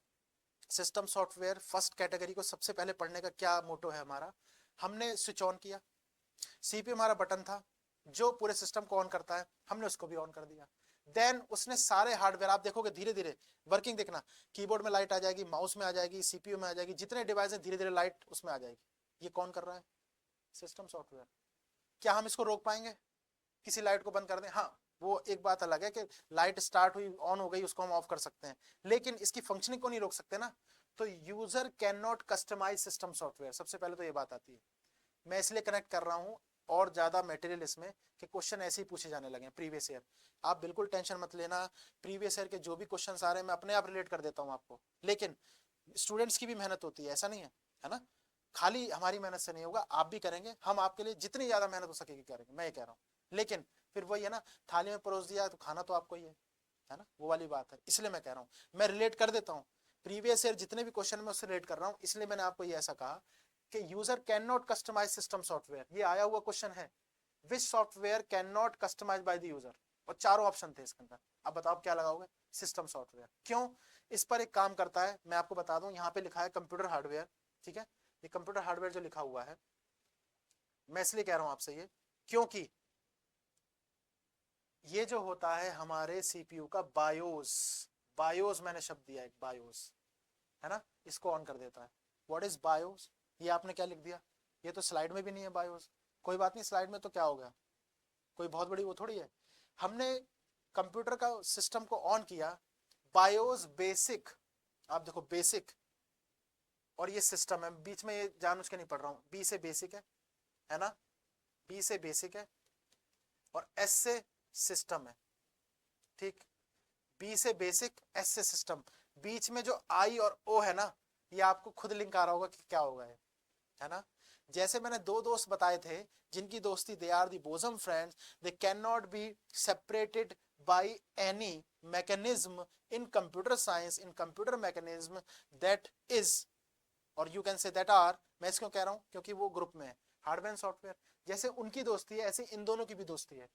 सिस्टम सॉफ्टवेयर फर्स्ट कैटेगरी को सबसे पहले पढ़ने का क्या मोटो है हमारा, हमने स्विच ऑन किया, सीपीयू हमारा बटन था जो पूरे सिस्टम को ऑन करता है, हमने उसको भी ऑन कर दिया। देन उसने सारे हार्डवेयर, आप देखोगे धीरे धीरे वर्किंग, देखना कीबोर्ड में लाइट आ जाएगी, माउस में आ जाएगी, सीपीयू में आ जाएगी, जितने डिवाइस है धीरे धीरे लाइट उसमें आ जाएगी। ये कौन कर रहा है, सिस्टम सॉफ्टवेयर। क्या हम इसको रोक पाएंगे, किसी लाइट को बंद कर दें? हाँ, वो एक बात अलग है कि लाइट स्टार्ट हुई ऑन हो गई उसको हम ऑफ कर सकते हैं, लेकिन इसकी फंक्शनिंग को नहीं रोक सकते ना। तो user can not customize system software, सबसे पहले तो ये बात आती है। मैं इसलिए कनेक्ट कर रहा हूँ और ज्यादा मटेरियल इसमें कि क्वेश्चन ऐसे ही पूछे जाने लगे प्रीवियस ईयर। आप बिल्कुल टेंशन मत लेना, प्रीवियस ईयर के जो भी क्वेश्चंस आ रहे हैं मैं अपने आप रिलेट कर देता हूँ आपको, लेकिन स्टूडेंट्स की भी मेहनत होती है, ऐसा नहीं है ना। खाली हमारी मेहनत से नहीं होगा, आप भी करेंगे, हम आपके लिए जितनी ज्यादा मेहनत हो सकेगी करेंगे, मैं ये कह रहा हूँ। लेकिन फिर वही है ना, थाली में परोस दिया तो खाना तो आपको ही है ना, वो वाली बात है। इसलिए मैं कह रहा हूँ, मैं रिलेट कर देता हूँ प्रीवियस ईयर जितने भी क्वेश्चन मैं उससे रिलेट कर रहा हूँ, इसलिए मैंने आपको ये ऐसा कहा कि user can not customize system software. ये आया हुआ क्वेश्चन है, which software can not customize by the user, और चारों ऑप्शन थे इसके अंदर। अब बताओ क्या लगाओगे, सिस्टम सॉफ्टवेयर। क्यों, इस पर एक काम करता है, मैं आपको बता दूं, यहाँ पे लिखा है कंप्यूटर हार्डवेयर, ठीक है। ये कंप्यूटर हार्डवेयर जो लिखा हुआ है, मैं इसलिए कह रहा हूं आपसे ये, क्योंकि ये जो होता है हमारे सीपीयू का बायोस, बायोस मैंने शब्द दिया एक, बायोस, है ना, इसको ऑन कर देता है। व्हाट इज बायोस, ये आपने क्या लिख दिया, ये तो स्लाइड में भी नहीं है बायोस। कोई बात नहीं, स्लाइड में तो क्या हो गया, कोई बहुत बड़ी वो थोड़ी है। हमने कंप्यूटर का सिस्टम को ऑन किया, बायोस बेसिक, आप देखो बेसिक, और ये सिस्टम है, बीच में ये जानबूझ के नहीं पढ़ रहा हूं, बी से बेसिक है ना, बी से बेसिक है, और एस से सिस्टम है, ठीक। बी से बेसिक, एस से सिस्टम, बीच में जो आई और ओ है ना, ये आपको खुद लिंक आ रहा होगा कि क्या होगा है ना। जैसे मैंने दो दोस्त बताए थे जिनकी दोस्ती, they are the bosom friends, they can not be separated by any mechanism in computer science, in computer mechanism that is, और you can say that are. मैं इसको कह रहा हूं क्योंकि वो ग्रुप में है, हार्डवेयर एंड सॉफ्टवेयर। जैसे उनकी दोस्ती है ऐसे इन दोनों की भी दोस्ती है,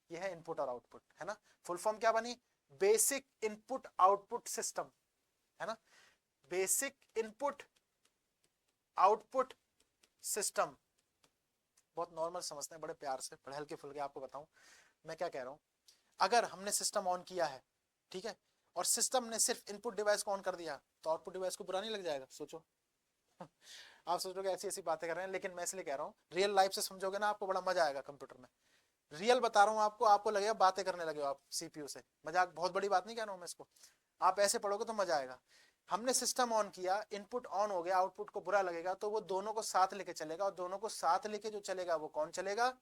ये है इनपुट और आउटपुट, है ना। फुल फॉर्म क्या बनी, बेसिक इनपुट आउटपुट सिस्टम, है ना, बेसिक इनपुट आउटपुट सिस्टम। बहुत नॉर्मल समझते हैं, बड़े प्यार से, बड़े हल्के फुल्के। आपको बताऊं मैं क्या कह रहा हूं, अगर हमने सिस्टम ऑन किया है, ठीक है, और सिस्टम ने सिर्फ इनपुट डिवाइस को ऑन कर दिया तो आउटपुट डिवाइस को बुरा नहीं लग जाएगा? सोचो। आप सोचोगे ऐसी ऐसी बातें कर रहे हैं, लेकिन मैं इसलिए कह रहा हूँ रियल लाइफ से समझोगे ना, आपको बड़ा मजा आएगा कंप्यूटर में। रियल बता रहा हूँ आपको, आपको लगेगा बातें करने लगे हो आप सीपीयू से। मजाक, बहुत बड़ी बात नहीं कह रहा हूँ मैं इसको, आप ऐसे पढ़ोगे तो मजा आएगा। हमने सिस्टम ऑन किया, इनपुट ऑन हो गया, आउटपुट को बुरा लगेगा तो वो दोनों को साथ लेके चलेगा, और दोनों को साथ लेके जो चलेगा वो कौन चलेगा?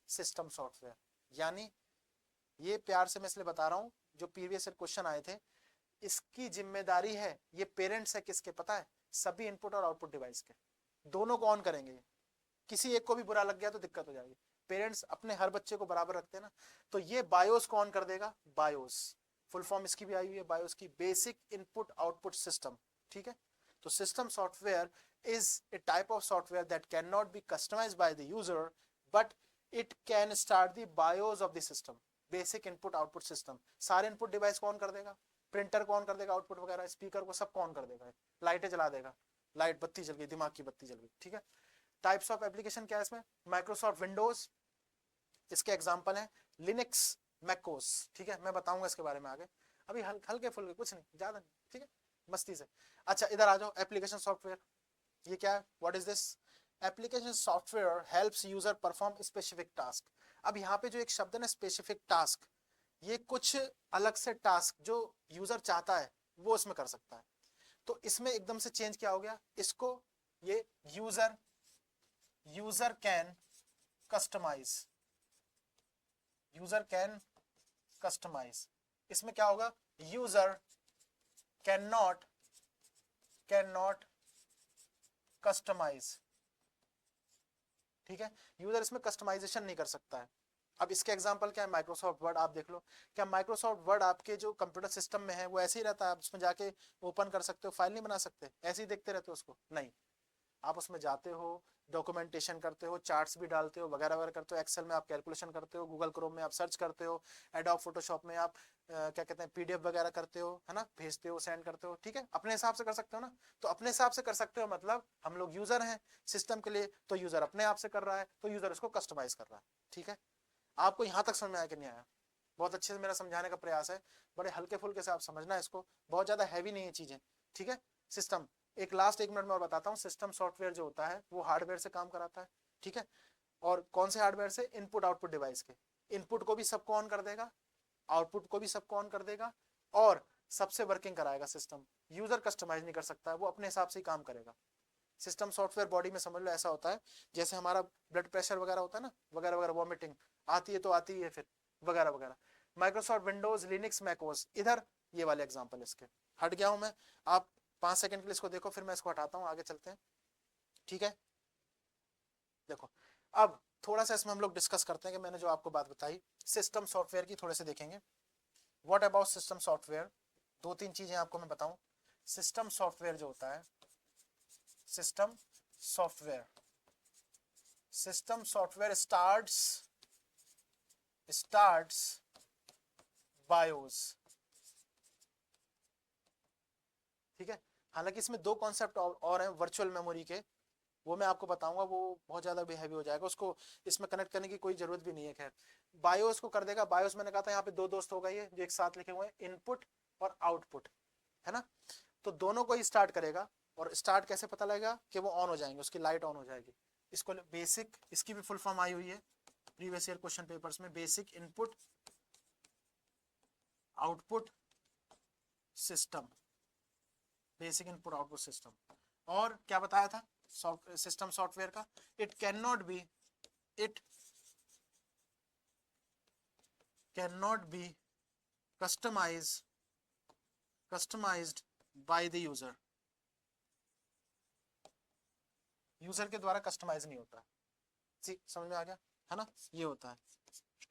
System software. यानी ये प्यार से मैं इसलिए बता रहा हूँ, जो प्रीवियस क्वेश्चन आए थे, इसकी जिम्मेदारी है, ये पेरेंट्स है किसके पता है? सभी इनपुट और आउटपुट डिवाइस के, दोनों को ऑन करेंगे। किसी एक को भी बुरा लग गया तो दिक्कत हो जाएगी। पेरेंट्स अपने हर बच्चे को बराबर रखते हैं ना, तो ये बायोस को ऑन कर देगा। बायोस फुल फॉर्म इसकी भी आई हुई है, बायोस की, बेसिक इनपुट आउटपुट सिस्टम। ठीक है, तो system software is a type of software that cannot be customized by the user, but it can start the BIOS of the system, basic input output system। सारे input device को on कर देगा, printer को on कर देगा, output वगैरह, speaker को, सबको ऑन कर देगा, लाइटें जला देगा, लाइट बत्ती जल गई, दिमाग की बत्ती जल गई। ठीक है, टाइप्स ऑफ एप्लीकेशन क्या है इसमें? माइक्रोसॉफ्ट विंडोज, इसके एग्जांपल हैं लिनक्स, मैकोस। ठीक है, मैं बताऊंगा इसके बारे में आगे, अभी हल्के फुल्के, कुछ नहीं ज्यादा नहीं। ठीक है, मस्ती से। अच्छा इधर आ जाओ, एप्लीकेशन सॉफ्टवेयर, ये क्या है? What is this? Application software helps user perform specific task. अब यहाँ पे जो एक शब्द है ना, स्पेसिफिक टास्क, ये कुछ अलग से टास्क जो यूजर चाहता है वो उसमें कर सकता है। तो इसमें एकदम से चेंज क्या हो गया, इसको ये user can customize, user can customize. इसमें क्या होगा? User can not customize. ठीक है, यूजर इसमें कस्टमाइजेशन नहीं कर सकता है। अब इसके एग्जांपल क्या है? माइक्रोसॉफ्ट वर्ड, आप देख लो, क्या माइक्रोसॉफ्ट वर्ड आपके जो कंप्यूटर सिस्टम में है वो ऐसे ही रहता है? आप उसमें जाके ओपन कर सकते हो, फाइल नहीं बना सकते, ऐसे ही देखते रहते हो उसको? नहीं, आप उसमें जाते हो, डॉक्यूमेंटेशन करते हो, चार्ट्स भी डालते हो, वगैरह वगैरह करते हो, एक्सेल में आप कैलकुलेशन करते हो, गूगल क्रोम में आप सर्च करते हो, एडोब फोटोशॉप में आप क्या कहते हैं पीडीएफ वगैरह करते हो, है ना, भेजते हो, सेंड करते हो। ठीक है, अपने हिसाब से कर सकते हो ना, तो अपने हिसाब से कर सकते हो मतलब हम लोग यूजर हैं सिस्टम के लिए, तो यूजर अपने आप से कर रहा है, तो यूजर उसको कस्टमाइज कर रहा है। ठीक है, आपको यहाँ तक समझ में आया कि नहीं आया? बहुत अच्छे से मेरा समझाने का प्रयास है, बड़े हल्के फुल्के से आप समझना है इसको, बहुत ज्यादा हैवी नहीं है चीजें। ठीक है, सिस्टम, एक लास्ट 1 मिनट में और बताता हूँ, सिस्टम सॉफ्टवेयर जो होता है वो हार्डवेयर से काम कराता है। ठीक है, और कौन से हार्डवेयर से? इनपुट आउटपुट डिवाइस के। इनपुट को भी सबको ऑन कर देगा, आउटपुट को भी सबको ऑन कर देगा, और सबसे वर्किंग कराएगा सिस्टम। यूजर कस्टमाइज नहीं कर सकता है, वो अपने हिसाब से ही काम करेगा। सिस्टम सॉफ्टवेयर बॉडी में समझ लो ऐसा होता है जैसे हमारा ब्लड प्रेशर वगैरह होता है ना, वगैरह वगैरह, वॉमिटिंग आती है तो आती है, फिर वगैरह वगैरह। माइक्रोसॉफ्ट विंडोज, लिनक्स, मैकोस, इधर ये वाले एग्जांपल इसके। हट गया हूं मैं, आप 5 सेकंड के लिए इसको देखो, फिर मैं इसको हटाता हूं, आगे चलते हैं। ठीक है, देखो अब थोड़ा सा इसमें हम लोग डिस्कस करते हैं कि मैंने जो आपको बात बताई सिस्टम सॉफ्टवेयर की, थोड़े से देखेंगे। What about system software? 2-3 चीजें आपको मैं बताऊं। सिस्टम सॉफ्टवेयर जो होता है, system software, system software starts BIOS. ठीक है, हालांकि इसमें 2 कॉन्सेप्ट और हैं वर्चुअल मेमोरी के, वो मैं आपको बताऊंगा, वो बहुत ज्यादा भी हैवी हो जाएगा, उसको इसमें कनेक्ट करने की कोई जरूरत भी नहीं है। खैर, बायोस को कर देगा। बायोस मैंने कहा था यहाँ पे 2 दोस्त हो गए ये जो एक साथ लिखे हुए हैं, इनपुट और आउटपुट, है ना, तो दोनों को ही स्टार्ट करेगा। और स्टार्ट कैसे पता लगेगा? कि वो ऑन हो जाएंगे, उसकी लाइट ऑन हो जाएगी। इसको बेसिक, इसकी भी फुल फॉर्म आई हुई है प्रीवियस ईयर क्वेश्चन पेपर्स में, basic input output system, basic input output system. और क्या बताया था सिस्टम सॉफ्टवेयर का? It can not be customized by the user. User के द्वारा कस्टमाइज नहीं होता। समझ में आ गया, है ना, ये होता है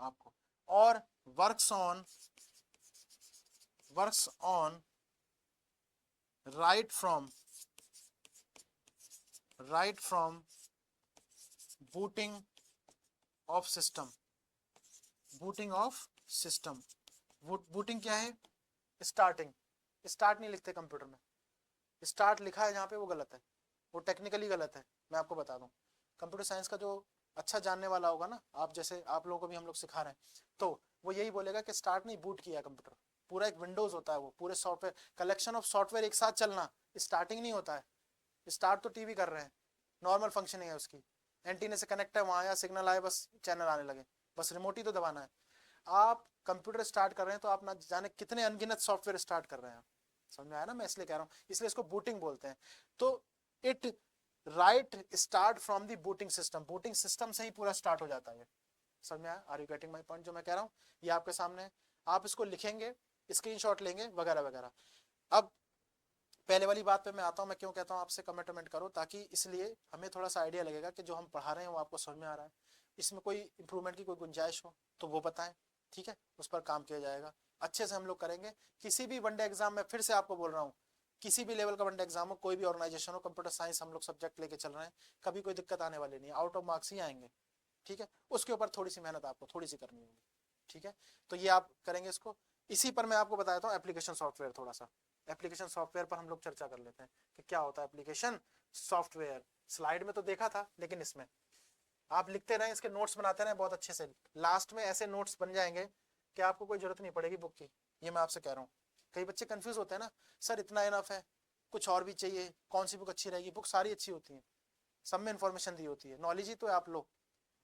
आपको। और works on right from booting of system. Booting of system, booting क्या है? स्टार्टिंग। स्टार्ट नहीं लिखते कंप्यूटर में, स्टार्ट लिखा है जहाँ पे वो गलत है, वो टेक्निकली गलत है। मैं आपको बता दूं, कंप्यूटर साइंस का जो अच्छा जानने वाला होगा ना, आप जैसे आप लोगों को भी हम लोग सिखा रहे हैं, तो वो यही बोलेगा कि स्टार्ट नहीं, बूट किया कंप्यूटर। पूरा एक विंडोज होता है, वो पूरे सॉफ्टवेयर कलेक्शन ऑफ सॉफ्टवेयर एक साथ चलना, स्टार्टिंग नहीं होता है। स्टार्ट तो टीवी कर रहे हैं, नॉर्मल फंक्शनिंग है उसकी, एंटीने से कनेक्ट है, वहां या सिग्नल आए बस चैनल आने लगे, बस रिमोट ही तो दबाना है। आप कंप्यूटर स्टार्ट कर रहे हैं तो आप ना जाने कितने अनगिनत सॉफ्टवेयर स्टार्ट कर रहे हैं। समझ में आया ना, मैं इसलिए कह रहा हूँ, इसलिए इसको बूटिंग बोलते हैं। तो it right start from the booting system, booting system से ही पूरा स्टार्ट हो जाता है। समझ में आया? Are you getting my point? जो मैं कह रहा हूँ ये आपके सामने है, आप इसको लिखेंगे, स्क्रीनशॉट लेंगे वगैरह वगैरह। अब पहले वाली बात पे मैं आता हूँ, मैं क्यों कहता हूँ आपसे कमेंट करो, ताकि इसलिए हमें थोड़ा सा आइडिया लगेगा कि जो हम पढ़ा रहे हैं वो आपको समझ में आ रहा है, इसमें कोई इंप्रूवमेंट की कोई गुंजाइश हो तो वो बताएं, ठीक है, उस पर काम किया जाएगा, अच्छे से हम लोग करेंगे। किसी भी वनडे एग्जाम में, फिर से आपको बोल रहा हूँ, किसी भी लेवल का वनडे एग्जाम हो, कोई भी ऑर्गेनाइजेशन हो, कंप्यूटर साइंस हम लोग सब्जेक्ट लेके चल रहे हैं, कभी कोई दिक्कत आने वाली नहीं है, आउट ऑफ मार्क्स ही आएंगे, ठीक है। उसके ऊपर थोड़ी सी मेहनत आपको थोड़ी सी करनी होगी, ठीक है। तो ये आप करेंगे इसको। इसी पर मैं आपको बता देता हूँ एप्लीकेशन सॉफ्टवेयर, थोड़ा सा एप्लीकेशन सॉफ्टवेयर पर हम लोग चर्चा कर लेते हैं कि क्या होता है एप्लीकेशन सॉफ्टवेयर। स्लाइड में तो देखा था, लेकिन इसमें आप लिखते रहें, इसके नोट्स बनाते रहें बहुत अच्छे से, लास्ट में ऐसे नोट्स बन जाएंगे कि आपको कोई जरूरत नहीं पड़ेगी बुक की। ये मैं आपसे कह रहा हूँ। कई बच्चे कंफ्यूज होते हैं ना, सर इतना इनफ है, कुछ और भी चाहिए, कौन सी बुक अच्छी रहेगी? बुक सारी अच्छी होती है, सब में इंफॉर्मेशन दी होती है, नॉलेज ही तो है आप लो,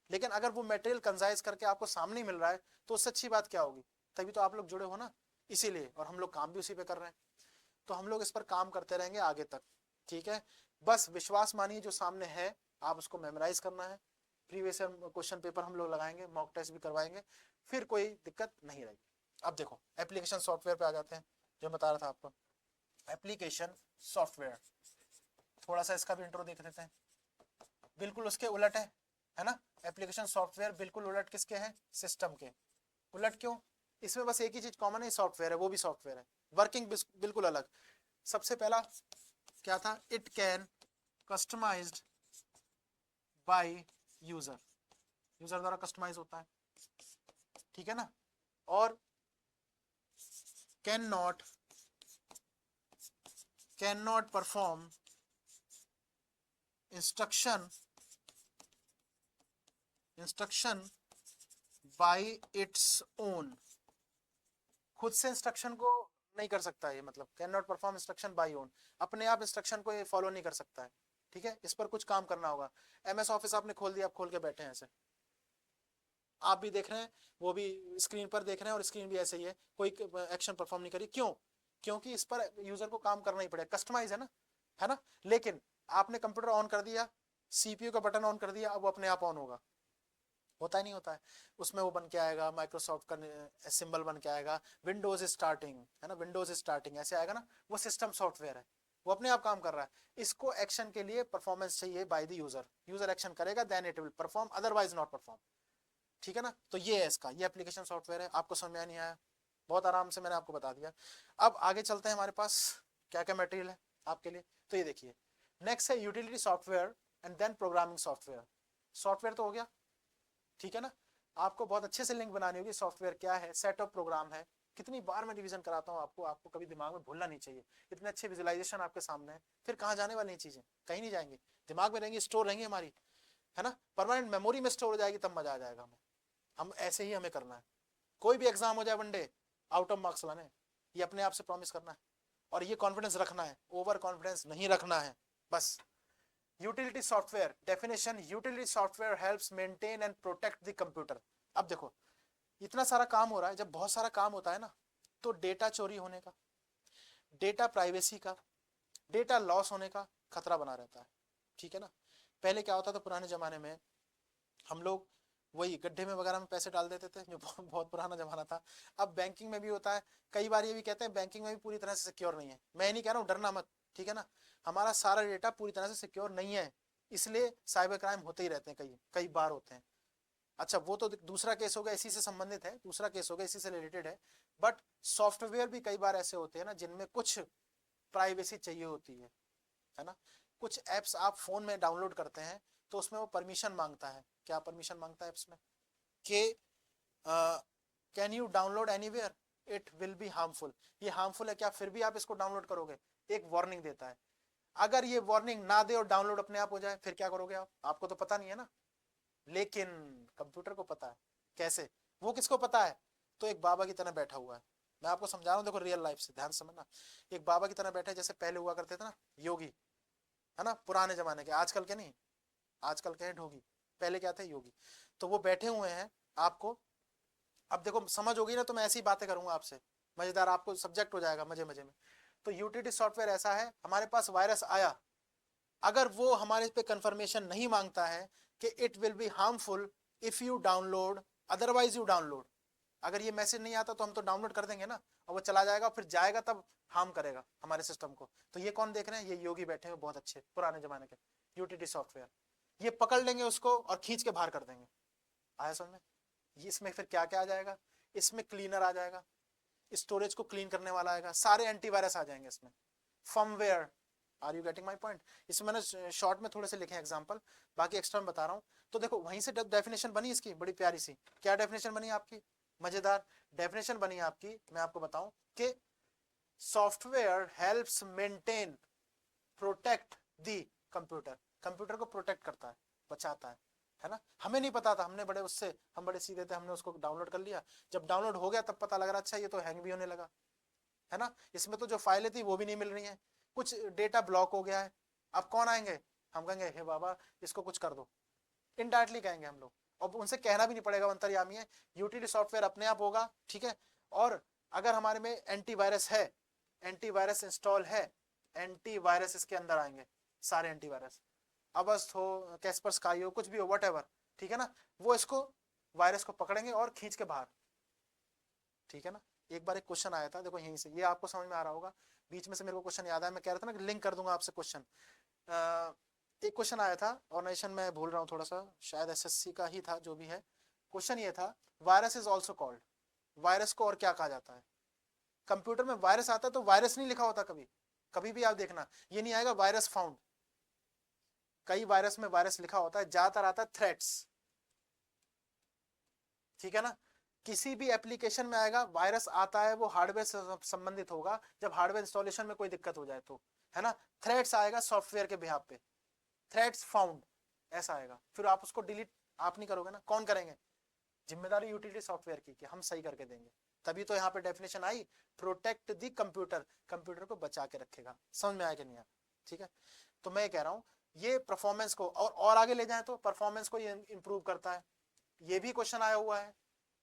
लेकिन अगर वो मटेरियल कंजाइज करके आपको सामने मिल रहा है तो उससे अच्छी बात क्या होगी? तभी तो आप लोग जुड़े हो ना, इसीलिए, और हम लोग काम भी उसी पे कर रहे हैं। तो हम लोग इस पर काम करते रहेंगे आगे तक, ठीक है। बस विश्वास मानिए, जो सामने है आप उसको मेमोराइज करना है, प्रीवियस क्वेश्चन पेपर हम लोग लगाएंगे, मॉक टेस्ट भी करवाएंगे, फिर कोई दिक्कत नहीं रहेगी। अब देखो एप्लीकेशन सॉफ्टवेयर पे आ जाते हैं, जो बता रहा था आपको एप्लीकेशन सॉफ्टवेयर। थोड़ा सा इसका भी इंट्रो देख लेते हैं। बिल्कुल उसके उलट है ना, एप्लीकेशन सॉफ्टवेयर बिल्कुल उलट किसके हैं? सिस्टम के उलट। क्यों? इसमें बस एक ही चीज कॉमन है, सॉफ्टवेयर है, वो भी सॉफ्टवेयर है, वर्किंग बिल्कुल अलग। सबसे पहला क्या था? It can customized by user, user द्वारा कस्टमाइज होता है, ठीक है ना। और can not perform instruction by its own, खुद से इंस्ट्रक्शन को नहीं कर सकता ये, मतलब can not perform instruction by own, अपने आप इंस्ट्रक्शन को ये फॉलो नहीं कर सकता है, ठीक है। इस पर कुछ काम करना होगा। एमएस ऑफिस आपने खोल दिया, आप खोल के बैठे हैं ऐसे, आप भी देख रहे हैं, वो भी स्क्रीन पर देख रहे हैं, और स्क्रीन भी ऐसे ही है, कोई एक्शन परफॉर्म नहीं करी। क्यों? क्योंकि इस पर यूजर को काम करना ही पड़ेगा, कस्टमाइज है ना। लेकिन आपने कंप्यूटर ऑन कर दिया, सीपीयू का बटन ऑन कर दिया, अब वो अपने आप ऑन होगा? होता ही नहीं होता है। उसमें वो बन के आएगा, माइक्रोसॉफ्ट का सिंबल बन के आएगा, विंडोज स्टार्टिंग, है ना, विंडोज स्टार्टिंग ऐसे आएगा ना, वो सिस्टम सॉफ्टवेयर है, वो अपने आप काम कर रहा है। इसको एक्शन के लिए परफॉर्मेंस चाहिए by the user, user action करेगा then it will perform, otherwise not perform, ठीक है ना। तो ये है इसका, ये एप्लीकेशन सॉफ्टवेयर है। आपको समझ में नहीं आया? बहुत आराम से मैंने आपको बता दिया। अब आगे चलते हैं, हमारे पास क्या क्या मटेरियल है आपके लिए। तो ये देखिए, नेक्स्ट है utility software and then programming software. Software तो हो गया, ठीक है ना। आपको बहुत अच्छे से लिंक बनानी होगी, सॉफ्टवेयर क्या है, सेट ऑफ प्रोग्राम है। कितनी बार मैं रिवीजन कराता हूँ आपको, आपको कभी दिमाग में भूलना नहीं चाहिए। इतने अच्छे विजुअलाइजेशन आपके सामने है, फिर कहाँ जाने वाली हैं चीजें? कहीं नहीं जाएंगी, दिमाग में रहेंगी, स्टोर रहेंगी हमारी, है ना, परमानेंट मेमोरी में स्टोर हो जाएगी, तब मजा आ जाएगा हमें। हम ऐसे ही हमें करना है, कोई भी एग्जाम हो जाए वनडे, आउट ऑफ मार्क्स लाने, ये अपने आप से प्रॉमिस करना है, और ये कॉन्फिडेंस रखना है, ओवर कॉन्फिडेंस नहीं रखना है, बस। Utility software definition, utility software helps maintain and protect the computer. अब देखो, इतना सारा काम हो रहा है, जब बहुत सारा काम होता है ना, तो डेटा चोरी होने का, डेटा प्राइवेसी का, डेटा लॉस होने का खतरा बना रहता है, ठीक है ना। पहले क्या होता था पुराने जमाने में, हम लोग वही गड्ढे में वगैरह में पैसे डाल देते थे, जो बहुत पुराना जमाना था। अब बैंकिंग में भी होता है, कई बार ये भी कहते हैं बैंकिंग में भी पूरी तरह से सिक्योर नहीं है। मैं नहीं कह रहा हूँ, डरना मत, ठीक है ना, हमारा सारा डेटा पूरी तरह से सिक्योर नहीं है, इसलिए साइबर क्राइम होते ही रहते हैं, कई कई बार होते हैं। अच्छा, वो तो दूसरा केस हो गया, इसी से संबंधित है, दूसरा केस हो गया, इसी से रिलेटेड है। बट सॉफ्टवेयर भी कई बार ऐसे होते हैं ना, जिनमें कुछ प्राइवेसी चाहिए होती है ना। कुछ एप्स आप फोन में डाउनलोड करते हैं, तो उसमें वो परमिशन मांगता है। क्या परमिशन मांगता है इसमें? कि can you download anywhere, it will be harmful. ये हार्मफुल है क्या, फिर भी आप इसको डाउनलोड करोगे? एक वार्निंग देता है। अगर ये वार्निंग ना दे और डाउनलोड अपने आप हो जाए, फिर क्या करोगे आप? आपको तो पता नहीं है ना, लेकिन कंप्यूटर को पता है। कैसे? वो किसको पता है? तो एक बाबा की तरह बैठा हुआ है, मैं आपको समझा रहा हूँ, देखो रियल लाइफ से ध्यान से समझना। एक बाबा की तरह बैठे जैसे पहले हुआ करते थे ना योगी, है ना, पुराने जमाने के, आजकल के नहीं, आजकल के हैं ढोंगी, पहले क्या थे योगी। तो वो बैठे हुए हैं आपको, अब देखो समझ होगी ना, तो मैं ऐसी बातें करूंगा आपसे, मजेदार, आपको सब्जेक्ट हो जाएगा मजे मजे में। तो यूटिलिटी सॉफ्टवेयर ऐसा है, हमारे पास वायरस आया, अगर वो हमारे पे कंफर्मेशन नहीं मांगता है कि it will be harmful if you download, otherwise you download, अगर ये मैसेज नहीं आता तो हम तो डाउनलोड कर देंगे ना, और वो चला जाएगा, फिर जाएगा तब हार्म करेगा हमारे सिस्टम को। तो ये कौन देख रहे हैं, ये योगी बैठे हुए बहुत अच्छे पुराने जमाने के यूटिलिटी सॉफ्टवेयर, ये पकड़ लेंगे उसको और खींच के बाहर कर देंगे। आया समझ में? इसमें फिर क्या क्या आ जाएगा, इसमें क्लीनर आ जाएगा, स्टोरेज को क्लीन करने वाला आएगा, सारे एंटीवायरस आ जाएंगे इसमें, firmware. Are you getting my point? इसमें मैंने शॉर्ट में थोड़े से लिखे एग्जांपल, बाकी एक्स्ट्रा में बता रहा हूँ। तो देखो वहीं से डेफिनेशन बनी इसकी बड़ी प्यारी सी। क्या डेफिनेशन बनी आपकी? मजेदार डेफिनेशन बनी आपकी, मैं आपको बताऊं कि software helps maintain, protect the computer, computer को प्रोटेक्ट करता है, बचाता है ना। हमें नहीं पता था, हमने बड़े उससे, हम बड़े सीधे थे, हमने उसको डाउनलोड कर लिया, जब डाउनलोड हो गया तब पता लग रहा अच्छा ये तो हैंग भी होने लगा, है ना, इसमें तो जो फाइलें थी वो भी नहीं मिल रही हैं, कुछ डेटा ब्लॉक हो गया है। अब कौन आएंगे, हम कहेंगे हे बाबा इसको कुछ कर दो, इनडायरेक्टली कहेंगे हम लोग, और उनसे कहना भी नहीं पड़ेगा, अंतर्यामी है, यूटिलिटी सॉफ्टवेयर अपने आप होगा, ठीक है। और अगर हमारे में एंटीवायरस है, एंटीवायरस इंस्टॉल है, एंटीवायरस इसके अंदर आएंगे, सारे एंटीवायरस, अवस्थ हो, कैस्परस्काई हो, कुछ भी हो, व्हाटएवर, ठीक है ना, वो इसको वायरस को पकड़ेंगे और खींच के बाहर, ठीक है ना। एक बार एक क्वेश्चन आया था, देखो यहीं से, ये आपको समझ में आ रहा होगा, बीच में से मेरे को क्वेश्चन याद आया, मैं कह रहा था ना कि लिंक कर दूंगा आपसे क्वेश्चन। एक क्वेश्चन आया था, ऑर्गेनाइजेशन मैं भूल रहा हूँ थोड़ा सा, शायद एसएससी का ही था, जो भी है, क्वेश्चन ये था, virus is also called, virus को और क्या कहा जाता है। कंप्यूटर में वायरस आता है तो वायरस नहीं लिखा होता कभी, कभी भी आप देखना ये नहीं आएगा वायरस फाउंड, कई वायरस में वायरस लिखा होता है, ज्यादातर आता है थ्रेट्स, ठीक है ना। किसी भी एप्लीकेशन में आएगा वायरस आता है, वो हार्डवेयर से संबंधित होगा, जब हार्डवेयर इंस्टॉलेशन में कोई दिक्कत हो जाए तो, है ना। थ्रेट्स आएगा सॉफ्टवेयर के बिहाफ पे, थ्रेट्स फाउंड ऐसा आएगा, फिर आप उसको डिलीट आप नहीं करोगे ना, कौन करेंगे, जिम्मेदारी यूटिलिटी सॉफ्टवेयर की कि हम सही करके देंगे। तभी तो यहाँ पे definition I, protect the computer, computer को बचा के रखेगा। समझ में आया कि नहीं आया? ठीक है, तो मैं ये कह रहा हूँ ये परफॉर्मेंस को और आगे ले जाए तो परफॉर्मेंस को ये इंप्रूव करता है, ये भी क्वेश्चन आया हुआ है,